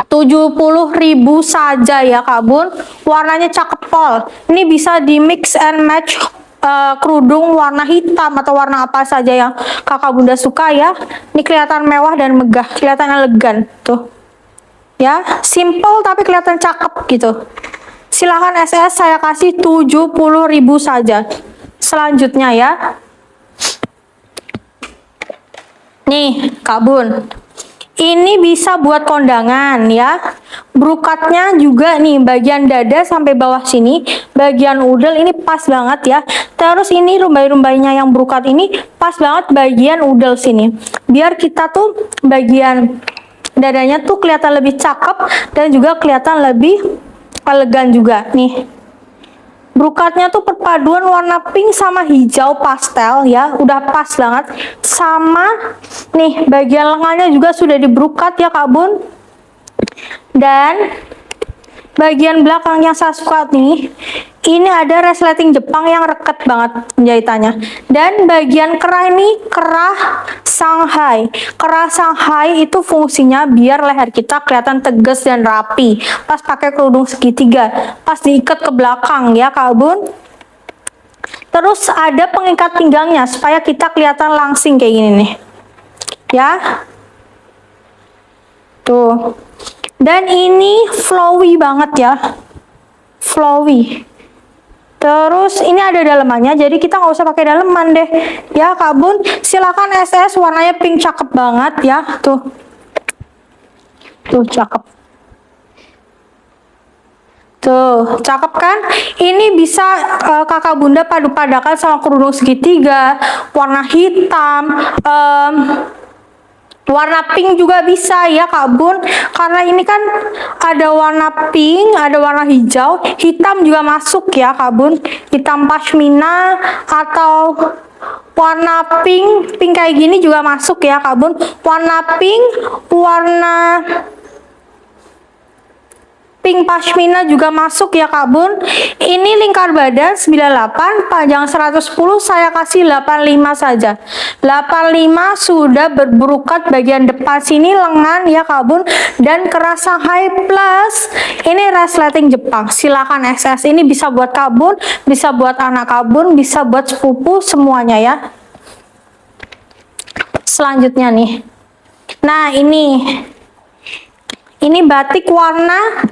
70.000 saja ya Kak Bun. Warnanya cakep pol. Ini bisa di mix and match kerudung warna hitam atau warna apa saja yang kakak bunda suka ya. Ini kelihatan mewah dan megah, kelihatan elegan tuh. Ya, simple tapi kelihatan cakep gitu. Silahkan SS, saya kasih 70.000 saja. Selanjutnya ya. Nih, Kak Bun. Ini bisa buat kondangan ya. Brokatnya juga nih bagian dada sampai bawah sini, bagian udel ini pas banget ya. Terus ini rumbai-rumbainya yang brokat ini pas banget bagian udel sini. Biar kita tuh bagian dadanya tuh kelihatan lebih cakep dan juga kelihatan lebih elegan juga nih. Brokatnya tuh perpaduan warna pink sama hijau pastel ya, udah pas banget. Sama nih bagian lengannya juga sudah dibrokat ya Kak Bun. Dan bagian belakang yang saya suka nih, ini ada resleting Jepang yang reket banget penjahitannya. Dan bagian kerah ini kerah Shanghai. Kerah Shanghai itu fungsinya biar leher kita kelihatan tegas dan rapi pas pakai kerudung segitiga, pas diikat ke belakang ya Kak Bun. Terus ada pengikat pinggangnya supaya kita kelihatan langsing kayak gini nih ya. Tuh. Dan ini flowy banget ya, flowy. Terus ini ada dalemannya, jadi kita nggak usah pakai daleman deh ya Kak Bun. Silakan SS, warnanya pink cakep banget ya. Tuh cakep. Tuh cakep kan. Ini bisa kakak bunda padu-padakan sama kerudung segitiga warna hitam, warna pink juga bisa ya Kak Bun, karena ini kan ada warna pink, ada warna hijau, hitam juga masuk ya Kak Bun. Hitam pashmina atau warna pink kayak gini juga masuk ya Kak Bun. Warna pink, warna pink pashmina juga masuk ya Kak Bun. Ini lingkar badan 98, panjang 110, saya kasih 85 saja. 85 sudah berbrokat bagian depan sini lengan ya Kak Bun, dan kerah Shanghai plus ini resleting Jepang. Silakan SS, ini bisa buat Kak Bun, bisa buat anak Kak Bun, bisa buat sepupu semuanya ya. Selanjutnya nih. Nah, ini batik warna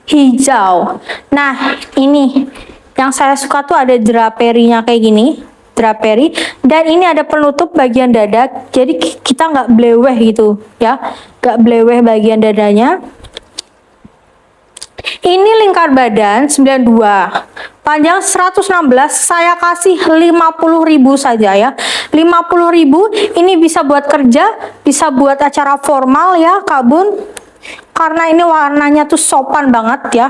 hijau. Nah, ini yang saya suka tuh ada draperinya kayak gini, draperi, dan ini ada penutup bagian dada, jadi kita nggak bleweh gitu ya, nggak bleweh bagian dadanya. Ini lingkar badan 92, panjang 116, saya kasih 50.000 saja ya. 50.000 ini bisa buat kerja, bisa buat acara formal ya Kak Bun. Karena ini warnanya tuh sopan banget ya.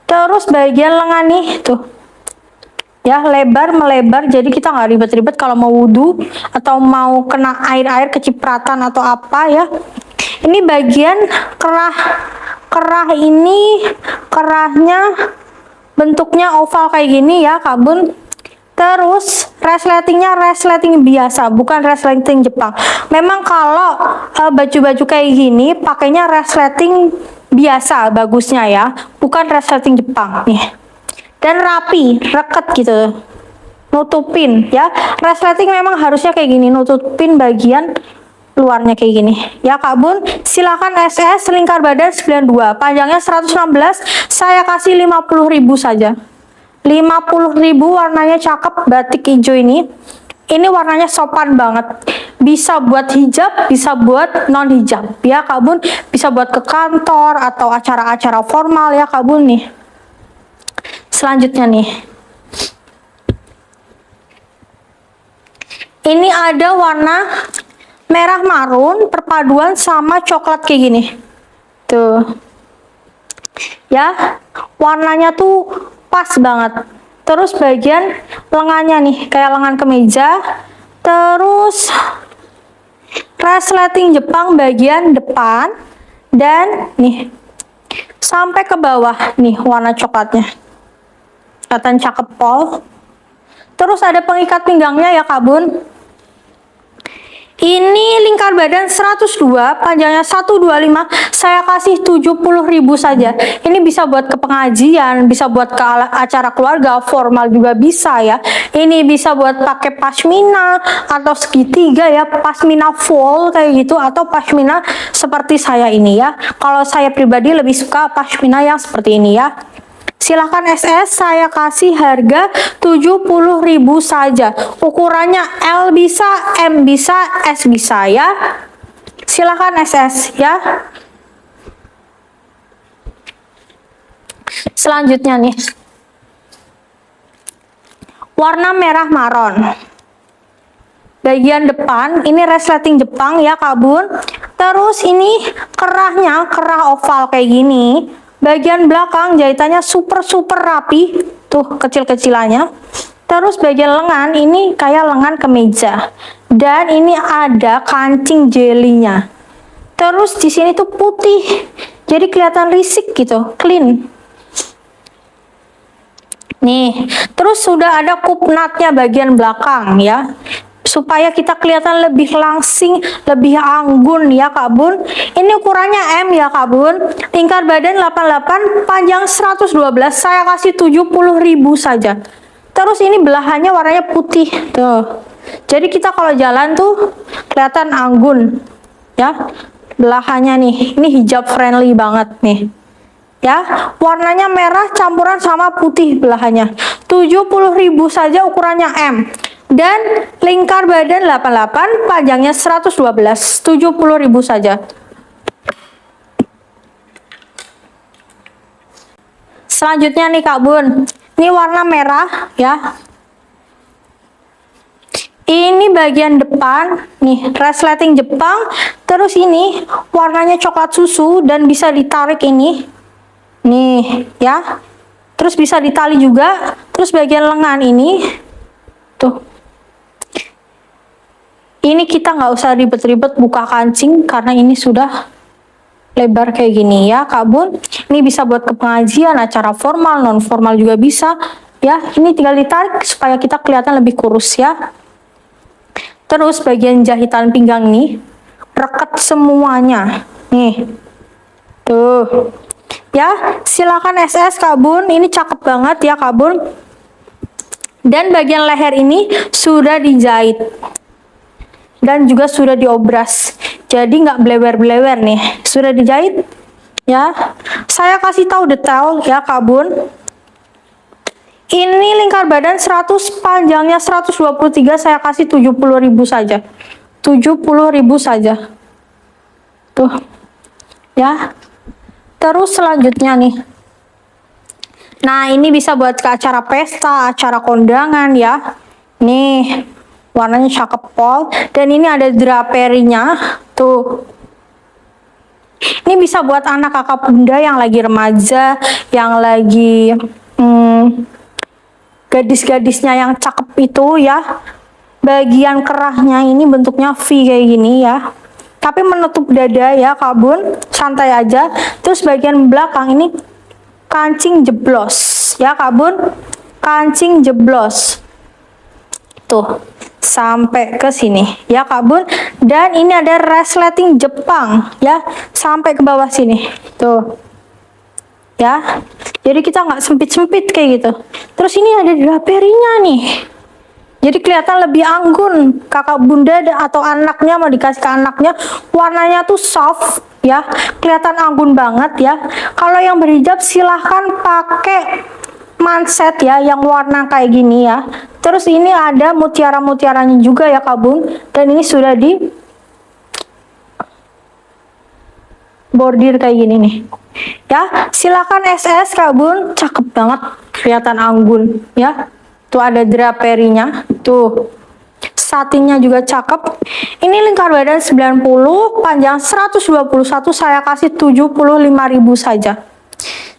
Terus bagian lengan nih tuh. Ya, lebar melebar, jadi kita nggak ribet-ribet kalau mau wudhu atau mau kena air-air kecipratan atau apa ya. Ini bagian kerah ini, kerahnya bentuknya oval kayak gini ya Kak Bun. Terus resletingnya resleting biasa, bukan resleting Jepang. Memang kalau baju-baju kayak gini pakainya resleting biasa bagusnya ya, bukan resleting Jepang nih. Dan rapi, reket gitu, nutupin ya. Resleting memang harusnya kayak gini, nutupin bagian luarnya kayak gini ya Kak Bun. Silakan SS, lingkar badan 92, panjangnya 116, saya kasih 50.000 saja. 50.000, warnanya cakep, batik hijau ini warnanya sopan banget, bisa buat hijab, bisa buat non hijab ya Kak Bun, bisa buat ke kantor atau acara-acara formal ya Kak Bun nih. Selanjutnya nih, ini ada warna merah marun perpaduan sama coklat kayak gini tuh ya, warnanya tuh pas banget. Terus bagian lengannya nih kayak lengan kemeja, terus resleting Jepang bagian depan, dan nih sampai ke bawah nih warna coklatnya, kelihatan cakep pol. Terus ada pengikat pinggangnya ya Kak Bun. Ini lingkar badan 102, panjangnya 125, saya kasih 70.000 saja. Ini bisa buat ke pengajian, bisa buat ke acara keluarga, formal juga bisa ya. Ini bisa buat pakai pashmina atau segitiga ya, pashmina full kayak gitu, atau pashmina seperti saya ini ya. Kalau saya pribadi lebih suka pashmina yang seperti ini ya. Silahkan SS, saya kasih harga 70.000 saja. Ukurannya L bisa, M bisa, S bisa ya. Silahkan SS ya. Selanjutnya nih, warna merah maron. Bagian depan ini resleting Jepang ya Kak Bun. Terus ini kerahnya kerah oval kayak gini. Bagian belakang jahitannya super rapi, tuh kecil-kecilannya. Terus bagian lengan ini kayak lengan kemeja, dan ini ada kancing jelinya. Terus di sini tuh putih, jadi kelihatan risik gitu, clean. Nih, terus sudah ada kupnatnya bagian belakang ya, supaya kita kelihatan lebih langsing, lebih anggun ya Kak Bun. Ini ukurannya M ya Kak Bun. Lingkar badan 88, panjang 112, saya kasih 70.000 saja. Terus ini belahannya warnanya putih tuh. Jadi kita kalau jalan tuh kelihatan anggun ya. Belahannya nih, ini hijab friendly banget nih. Ya, warnanya merah campuran sama putih belahannya. 70.000 saja, ukurannya M. Dan lingkar badan 88, panjangnya 112, 70.000 saja. Selanjutnya nih Kak Bun, ini warna merah ya. Ini bagian depan nih, resleting Jepang. Terus ini warnanya coklat susu dan bisa ditarik ini nih ya. Terus bisa ditali juga. Terus bagian lengan ini tuh, ini kita nggak usah ribet-ribet buka kancing karena ini sudah lebar kayak gini ya Kak Bun. Ini bisa buat ke pengajian, acara formal, non formal juga bisa ya. Ini tinggal ditarik supaya kita kelihatan lebih kurus ya. Terus bagian jahitan pinggang nih reket semuanya nih tuh ya. Silakan SS Kak Bun, ini cakep banget ya Kak Bun. Dan bagian leher ini sudah dijahit dan juga sudah diobras, jadi nggak blewer-blewer nih, sudah dijahit ya. Saya kasih tahu detail ya Kak Bun. Ini lingkar badan 100, panjangnya 123, saya kasih 70.000 saja. 70.000 saja tuh ya. Terus selanjutnya nih, Nah, ini bisa buat ke acara pesta, acara kondangan ya. Nih, warnanya cakep pol. Dan ini ada draperinya. Tuh. Ini bisa buat anak kakak bunda yang lagi remaja, yang lagi gadis-gadisnya yang cakep itu ya. Bagian kerahnya ini bentuknya V kayak gini ya. Tapi menutup dada ya Kak Bun, santai aja. Terus bagian belakang ini kancing jeblos ya Kak Bun, kancing jeblos tuh sampai ke sini ya Kak Bun. Dan ini ada resleting Jepang ya sampai ke bawah sini tuh ya, jadi kita nggak sempit-sempit kayak gitu. Terus ini ada draperinya nih, jadi kelihatan lebih anggun. Kakak bunda atau anaknya mau dikasih ke anaknya, warnanya tuh soft ya, kelihatan anggun banget ya. Kalau yang berhijab silahkan pakai manset ya, yang warna kayak gini ya. Terus ini ada mutiara-mutiaranya juga ya Kak Bun, dan ini sudah di bordir kayak gini nih ya. Silahkan SS Kak Bun, cakep banget, kelihatan anggun ya. Tuh ada draperinya, tuh satinnya juga cakep. Ini lingkar badan 90, panjang 121, saya kasih 75.000 saja.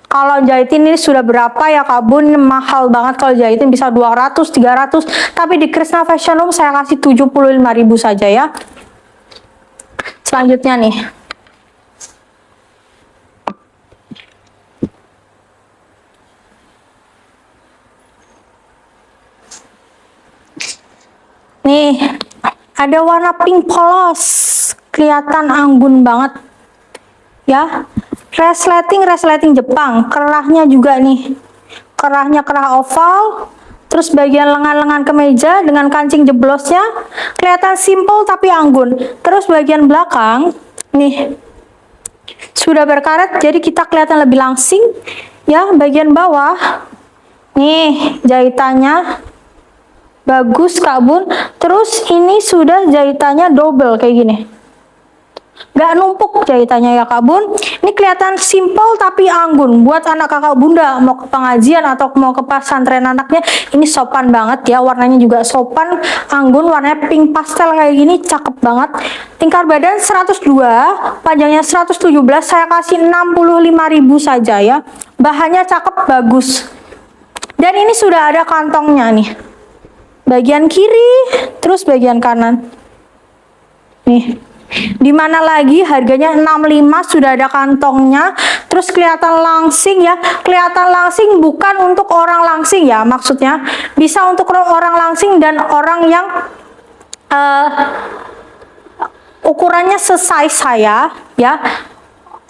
Kalau jahitin ini sudah berapa ya Kak Bun? Mahal banget kalau jahitin, bisa 200, 300. Tapi di Krishna Fashion Home saya kasih 75.000 saja ya. Selanjutnya nih. Nih, ada warna pink polos, kelihatan anggun banget ya. Resleting Jepang, kerahnya juga nih, kerahnya kerah oval. Terus bagian lengan-lengan kemeja dengan kancing jeblosnya, kelihatan simple tapi anggun. Terus bagian belakang nih sudah berkaret, jadi kita kelihatan lebih langsing ya. Bagian bawah nih jahitannya bagus Kak Bun. Terus ini sudah jahitannya double kayak gini, nggak numpuk jahitannya ya Kak Bun. Ini kelihatan simple tapi anggun. Buat anak kakak bunda mau ke pengajian atau mau ke pesantren anaknya, ini sopan banget ya. Warnanya juga sopan, anggun, warnanya pink pastel kayak gini, cakep banget. Lingkar badan 102, panjangnya 117, saya kasih 65.000 saja ya. Bahannya cakep, bagus. Dan ini sudah ada kantongnya nih, bagian kiri, terus bagian kanan. Nih, dimana lagi harganya 65, sudah ada kantongnya. Terus kelihatan langsing ya, kelihatan langsing bukan untuk orang langsing ya, maksudnya bisa untuk orang langsing dan orang yang ukurannya sesize saya ya,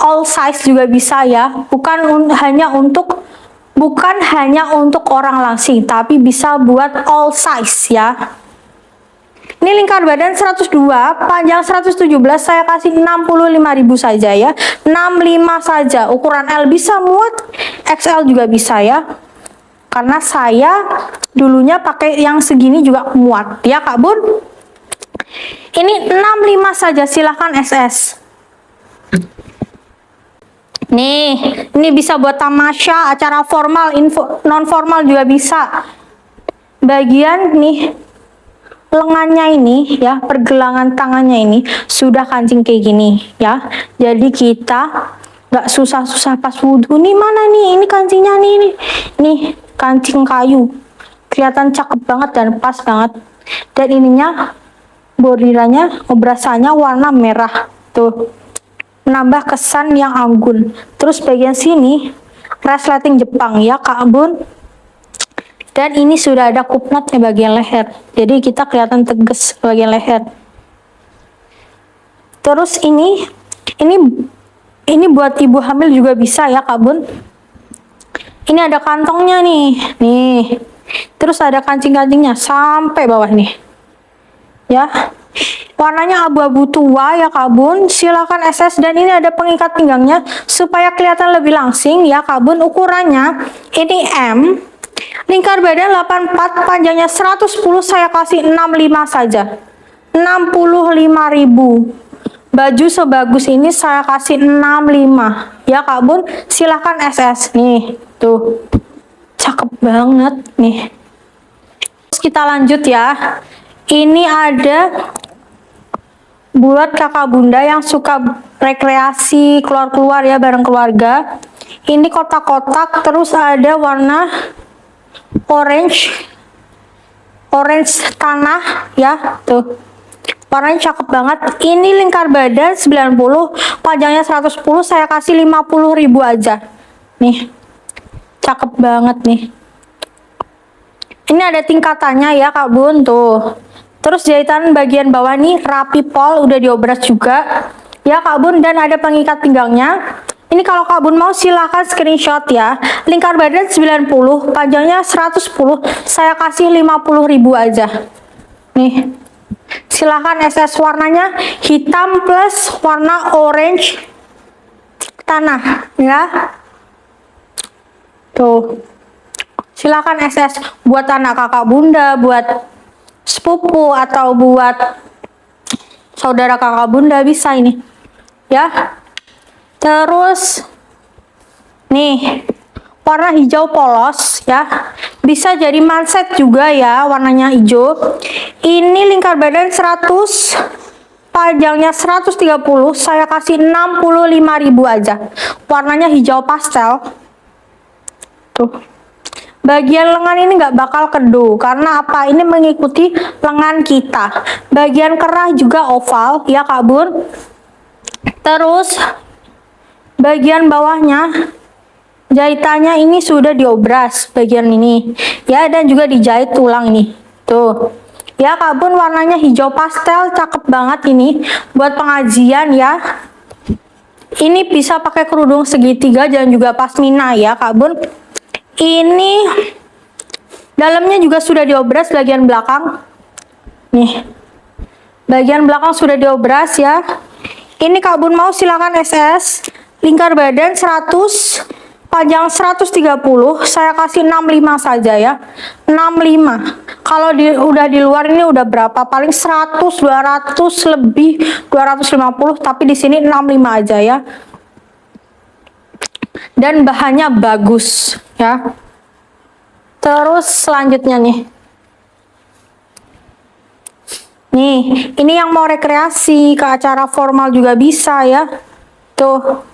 all size juga bisa ya, bukan hanya untuk orang langsing, tapi bisa buat all size ya. Ini lingkar badan 102, panjang 117, saya kasih 65.000 saja ya. 65 saja, ukuran L bisa muat, XL juga bisa ya. Karena saya dulunya pakai yang segini juga muat ya Kak Bun. Ini 65 saja, silahkan SS. Nih, ini bisa buat tamasya, acara formal, non formal juga bisa. Bagian nih lengannya ini ya, pergelangan tangannya ini sudah kancing kayak gini ya. Jadi kita nggak susah-susah pas wudhu. Nih mana nih, ini kancingnya nih kancing kayu, kelihatan cakep banget dan pas banget. Dan ininya bordirannya, obrasannya warna merah tuh, menambah kesan yang anggun. Terus bagian sini resleting Jepang ya Kak Bun. Dan ini sudah ada kupnatnya bagian leher, jadi kita kelihatan tegas bagian leher. Terus ini buat ibu hamil juga bisa ya Kak Bun. Ini ada kantongnya nih. Terus ada kancing-kancingnya sampai bawah nih ya. Warnanya abu-abu tua ya Kak Bun, silakan SS. Dan ini ada pengikat pinggangnya supaya kelihatan lebih langsing ya Kak Bun. Ukurannya ini M, lingkar badan 84, panjangnya 110, saya kasih 65 saja. 65.000. Baju sebagus ini saya kasih 65 ya Kak Bun, silahkan SS nih tuh. banget nih. Terus kita lanjut ya. Ini ada buat kakak bunda yang suka rekreasi keluar-keluar ya bareng keluarga. Ini kotak-kotak, terus ada warna orange tanah ya, tuh. Warnanya cakep banget. Ini lingkar badan 90, panjangnya 110, saya kasih 50.000 aja. Nih. Cakep banget nih. Ini ada tingkatannya ya Kak Bun, tuh. Terus jahitan bagian bawah nih rapi pol, udah diobras juga ya Kak Bun, dan ada pengikat pinggangnya. Ini kalau Kak Bun mau silahkan screenshot ya. Lingkar badan 90, panjangnya 110, saya kasih 50.000 aja. Nih. Silahkan SS, warnanya hitam plus warna orange tanah ya. Tuh. Silahkan SS buat anak kakak bunda, buat sepupu atau buat saudara kakak bunda bisa ini ya. Terus nih warna hijau polos ya, bisa jadi manset juga ya, warnanya hijau. Ini lingkar badan 100, panjangnya 130, saya kasih 65.000 aja. Warnanya hijau pastel. Tuh. Bagian lengan ini nggak bakal kedu, karena apa? Ini mengikuti lengan kita. Bagian kerah juga oval ya Kak Bun. Terus bagian bawahnya jahitannya ini sudah diobras bagian ini ya, dan juga dijahit ulang ini tuh ya Kak Bun. Warnanya hijau pastel, cakep banget ini buat pengajian ya. Ini bisa pakai kerudung segitiga dan juga pasmina ya Kak Bun. Ini dalamnya juga sudah diobras bagian belakang nih, bagian belakang sudah diobras ya. Ini Kak Bun mau silakan SS. Lingkar badan 100, panjang 130, saya kasih 65 saja ya. 65. Kalau udah di luar ini udah berapa? Paling 100, 200 lebih, 250, tapi di sini 65 aja ya. Dan bahannya bagus ya. Terus selanjutnya nih. Nih, ini yang mau rekreasi ke acara formal juga bisa ya. Tuh.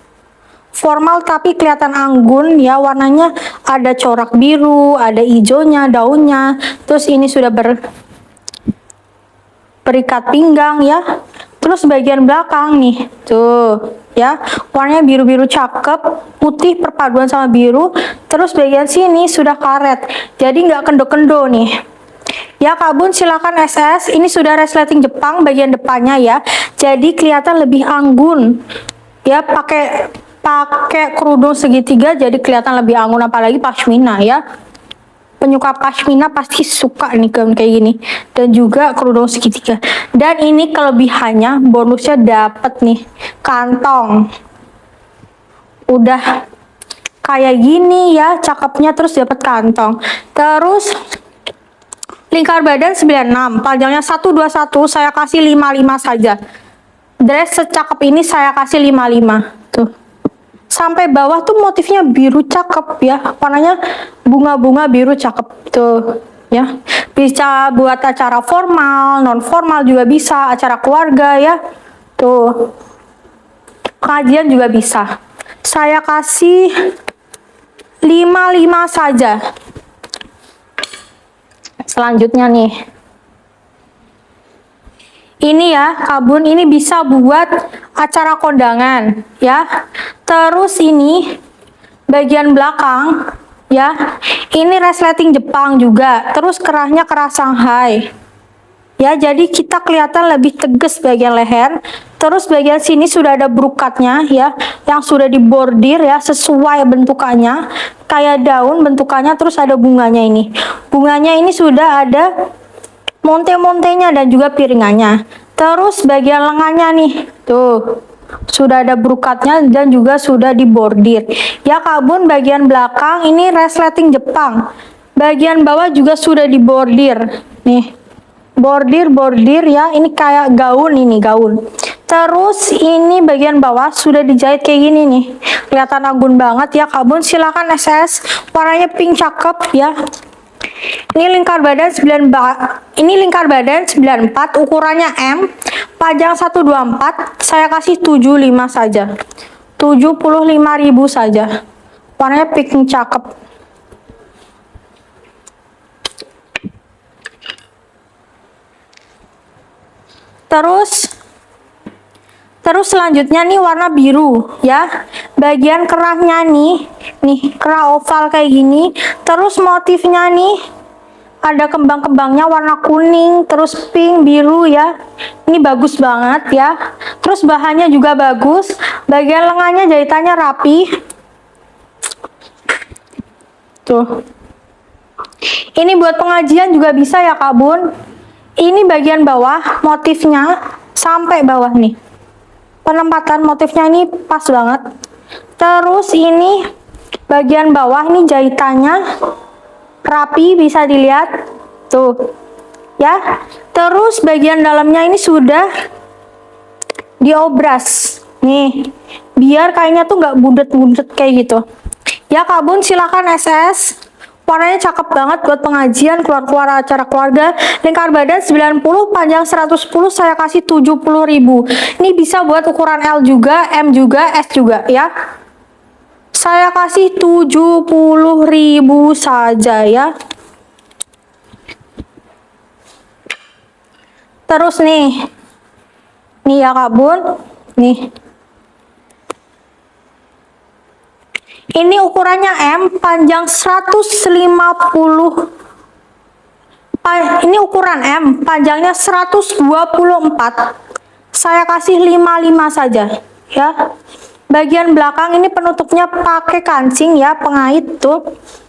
Formal tapi kelihatan anggun ya, warnanya ada corak biru, ada hijaunya, daunnya. Terus ini sudah berikat pinggang ya. Terus bagian belakang nih, tuh ya, warnanya biru-biru cakep, putih perpaduan sama biru. Terus bagian sini sudah karet, jadi nggak kendo-kendo nih. Ya Kak Bun silakan SS. Ini sudah resleting Jepang bagian depannya ya, jadi kelihatan lebih anggun ya. Pakai kerudung segitiga jadi kelihatan lebih anggun, apalagi pashmina ya. Penyuka pashmina pasti suka nih gaun kayak gini, dan juga kerudung segitiga. Dan ini kelebihannya, bonusnya dapat nih kantong. Udah kayak gini ya, cakepnya, terus dapat kantong. Terus lingkar badan 96, panjangnya 121, saya kasih 55 saja. Dress secakep ini saya kasih 55. Tuh. Sampai bawah tuh motifnya biru cakep ya. Warnanya bunga-bunga biru cakep tuh ya. Bisa buat acara formal, non formal juga bisa, acara keluarga ya. Tuh. Pengajian juga bisa. Saya kasih 55 saja. Selanjutnya nih, ini ya Kak Bun, ini bisa buat acara kondangan ya. Terus ini bagian belakang ya, ini resleting Jepang juga. Terus kerahnya kerah Shanghai ya, jadi kita kelihatan lebih tegas bagian leher. Terus bagian sini sudah ada brokatnya ya, yang sudah dibordir ya, sesuai bentukannya kayak daun bentukannya. Terus ada bunganya ini, bunganya ini sudah ada monte-montenya dan juga piringannya. Terus bagian lengannya nih, tuh sudah ada brokatnya dan juga sudah dibordir ya Kak Bun. Bagian belakang ini resleting Jepang, bagian bawah juga sudah dibordir nih, bordir ya. Ini kayak gaun, ini gaun. Terus ini bagian bawah sudah dijahit kayak gini nih. Kelihatan anggun banget ya Kak Bun. Silakan SS. Warnanya pink cakep ya. Ini lingkar badan 94, ukurannya M, panjang 124. Saya kasih 75 saja. 75.000 saja. Warnanya pink cakep. Terus selanjutnya nih warna biru ya. Bagian kerahnya nih kerah oval kayak gini. Terus motifnya nih ada kembang-kembangnya warna kuning, terus pink, biru ya. Ini bagus banget ya. Terus bahannya juga bagus. Bagian lengannya jahitannya rapi. Tuh. Ini buat pengajian juga bisa ya Kak Bun. Ini bagian bawah motifnya sampai bawah nih. Penempatan motifnya ini pas banget. Terus ini bagian bawah ini jahitannya rapi, bisa dilihat tuh ya. Terus bagian dalamnya ini sudah diobras nih, biar kayaknya tuh nggak budet-budet kayak gitu ya Kak Bun. Silakan SS. Warnanya cakep banget buat pengajian, keluar acara keluarga. Lingkar badan 90, panjang 110, saya kasih 70.000. Ini bisa buat ukuran L juga, M juga, S juga ya. Saya kasih 70.000 saja ya. Terus nih ya Kak Bun, nih. Ini ukurannya M, panjang 150. Ini ukuran M, panjangnya 124. Saya kasih 55 saja ya. Bagian belakang ini penutupnya pakai kancing ya, pengait tuh.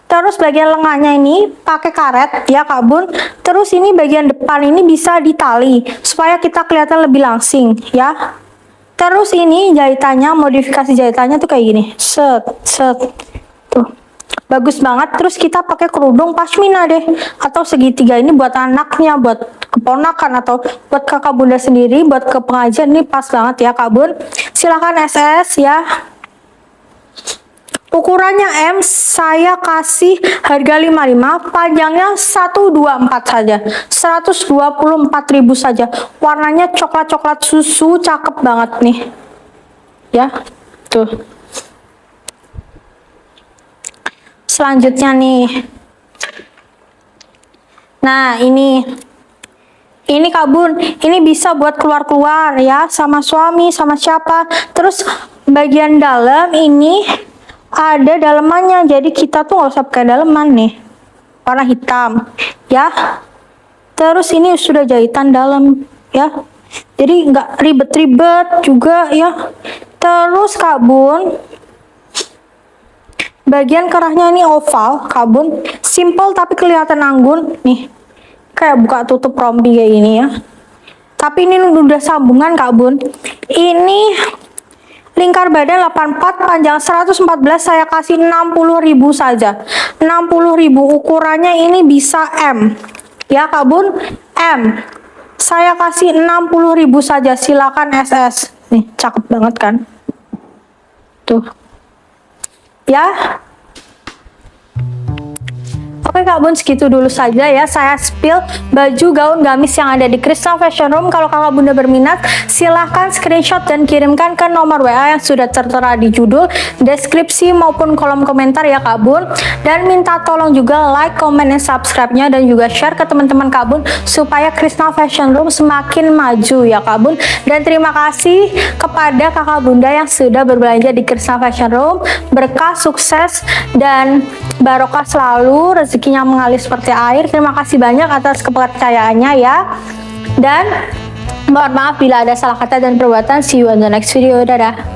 Terus bagian lengannya ini pakai karet ya Kak Bun. Terus ini bagian depan ini bisa ditali supaya kita kelihatan lebih langsing ya. Terus ini jahitannya, modifikasi jahitannya tuh kayak gini, set tuh, bagus banget. Terus kita pakai kerudung pashmina deh, atau segitiga. Ini buat anaknya, buat keponakan, atau buat kakak bunda sendiri, buat ke pengajian. Ini pas banget ya Kak Bun. Silahkan SS ya. Ukurannya M, saya kasih harga 55, panjangnya 124 saja, 124.000 saja. Warnanya coklat-coklat susu, cakep banget nih. Ya, tuh. Selanjutnya nih. Nah, ini Kak Bun, ini bisa buat keluar-keluar ya, sama suami, sama siapa. Terus bagian dalam ini ada dalemannya, jadi kita tuh nggak usah pakai daleman nih, warna hitam ya. Terus ini sudah jahitan dalam ya, jadi nggak ribet-ribet juga ya. Terus Kak Bun, bagian kerahnya ini oval Kak Bun, simple tapi kelihatan anggun nih, kayak buka tutup rompi kayak gini ya. Tapi ini udah sambungan Kak Bun. Ini lingkar badan 84, panjang 114, saya kasih 60.000 saja. 60.000, ukurannya ini bisa M. Ya Kak Bun, M. Saya kasih 60.000 saja, silakan SS. Nih, cakep banget kan? Tuh. Ya. Oke Kak Bun, segitu dulu saja ya saya spill baju gaun gamis yang ada di Crystal Fashion Room. Kalau kakak bunda berminat, silahkan screenshot dan kirimkan ke nomor WA yang sudah tertera di judul, deskripsi maupun kolom komentar ya Kak Bun. Dan minta tolong juga like, comment, dan subscribe-nya, dan juga share ke teman-teman Kak Bun supaya Crystal Fashion Room semakin maju ya Kak Bun. Dan terima kasih kepada kakak bunda yang sudah berbelanja di Crystal Fashion Room. Berkah, sukses, dan barokah selalu, rezekinya mengalir seperti air. Terima kasih banyak atas kepercayaannya ya. Dan mohon maaf bila ada salah kata dan perbuatan. See you on the next video. Dadah.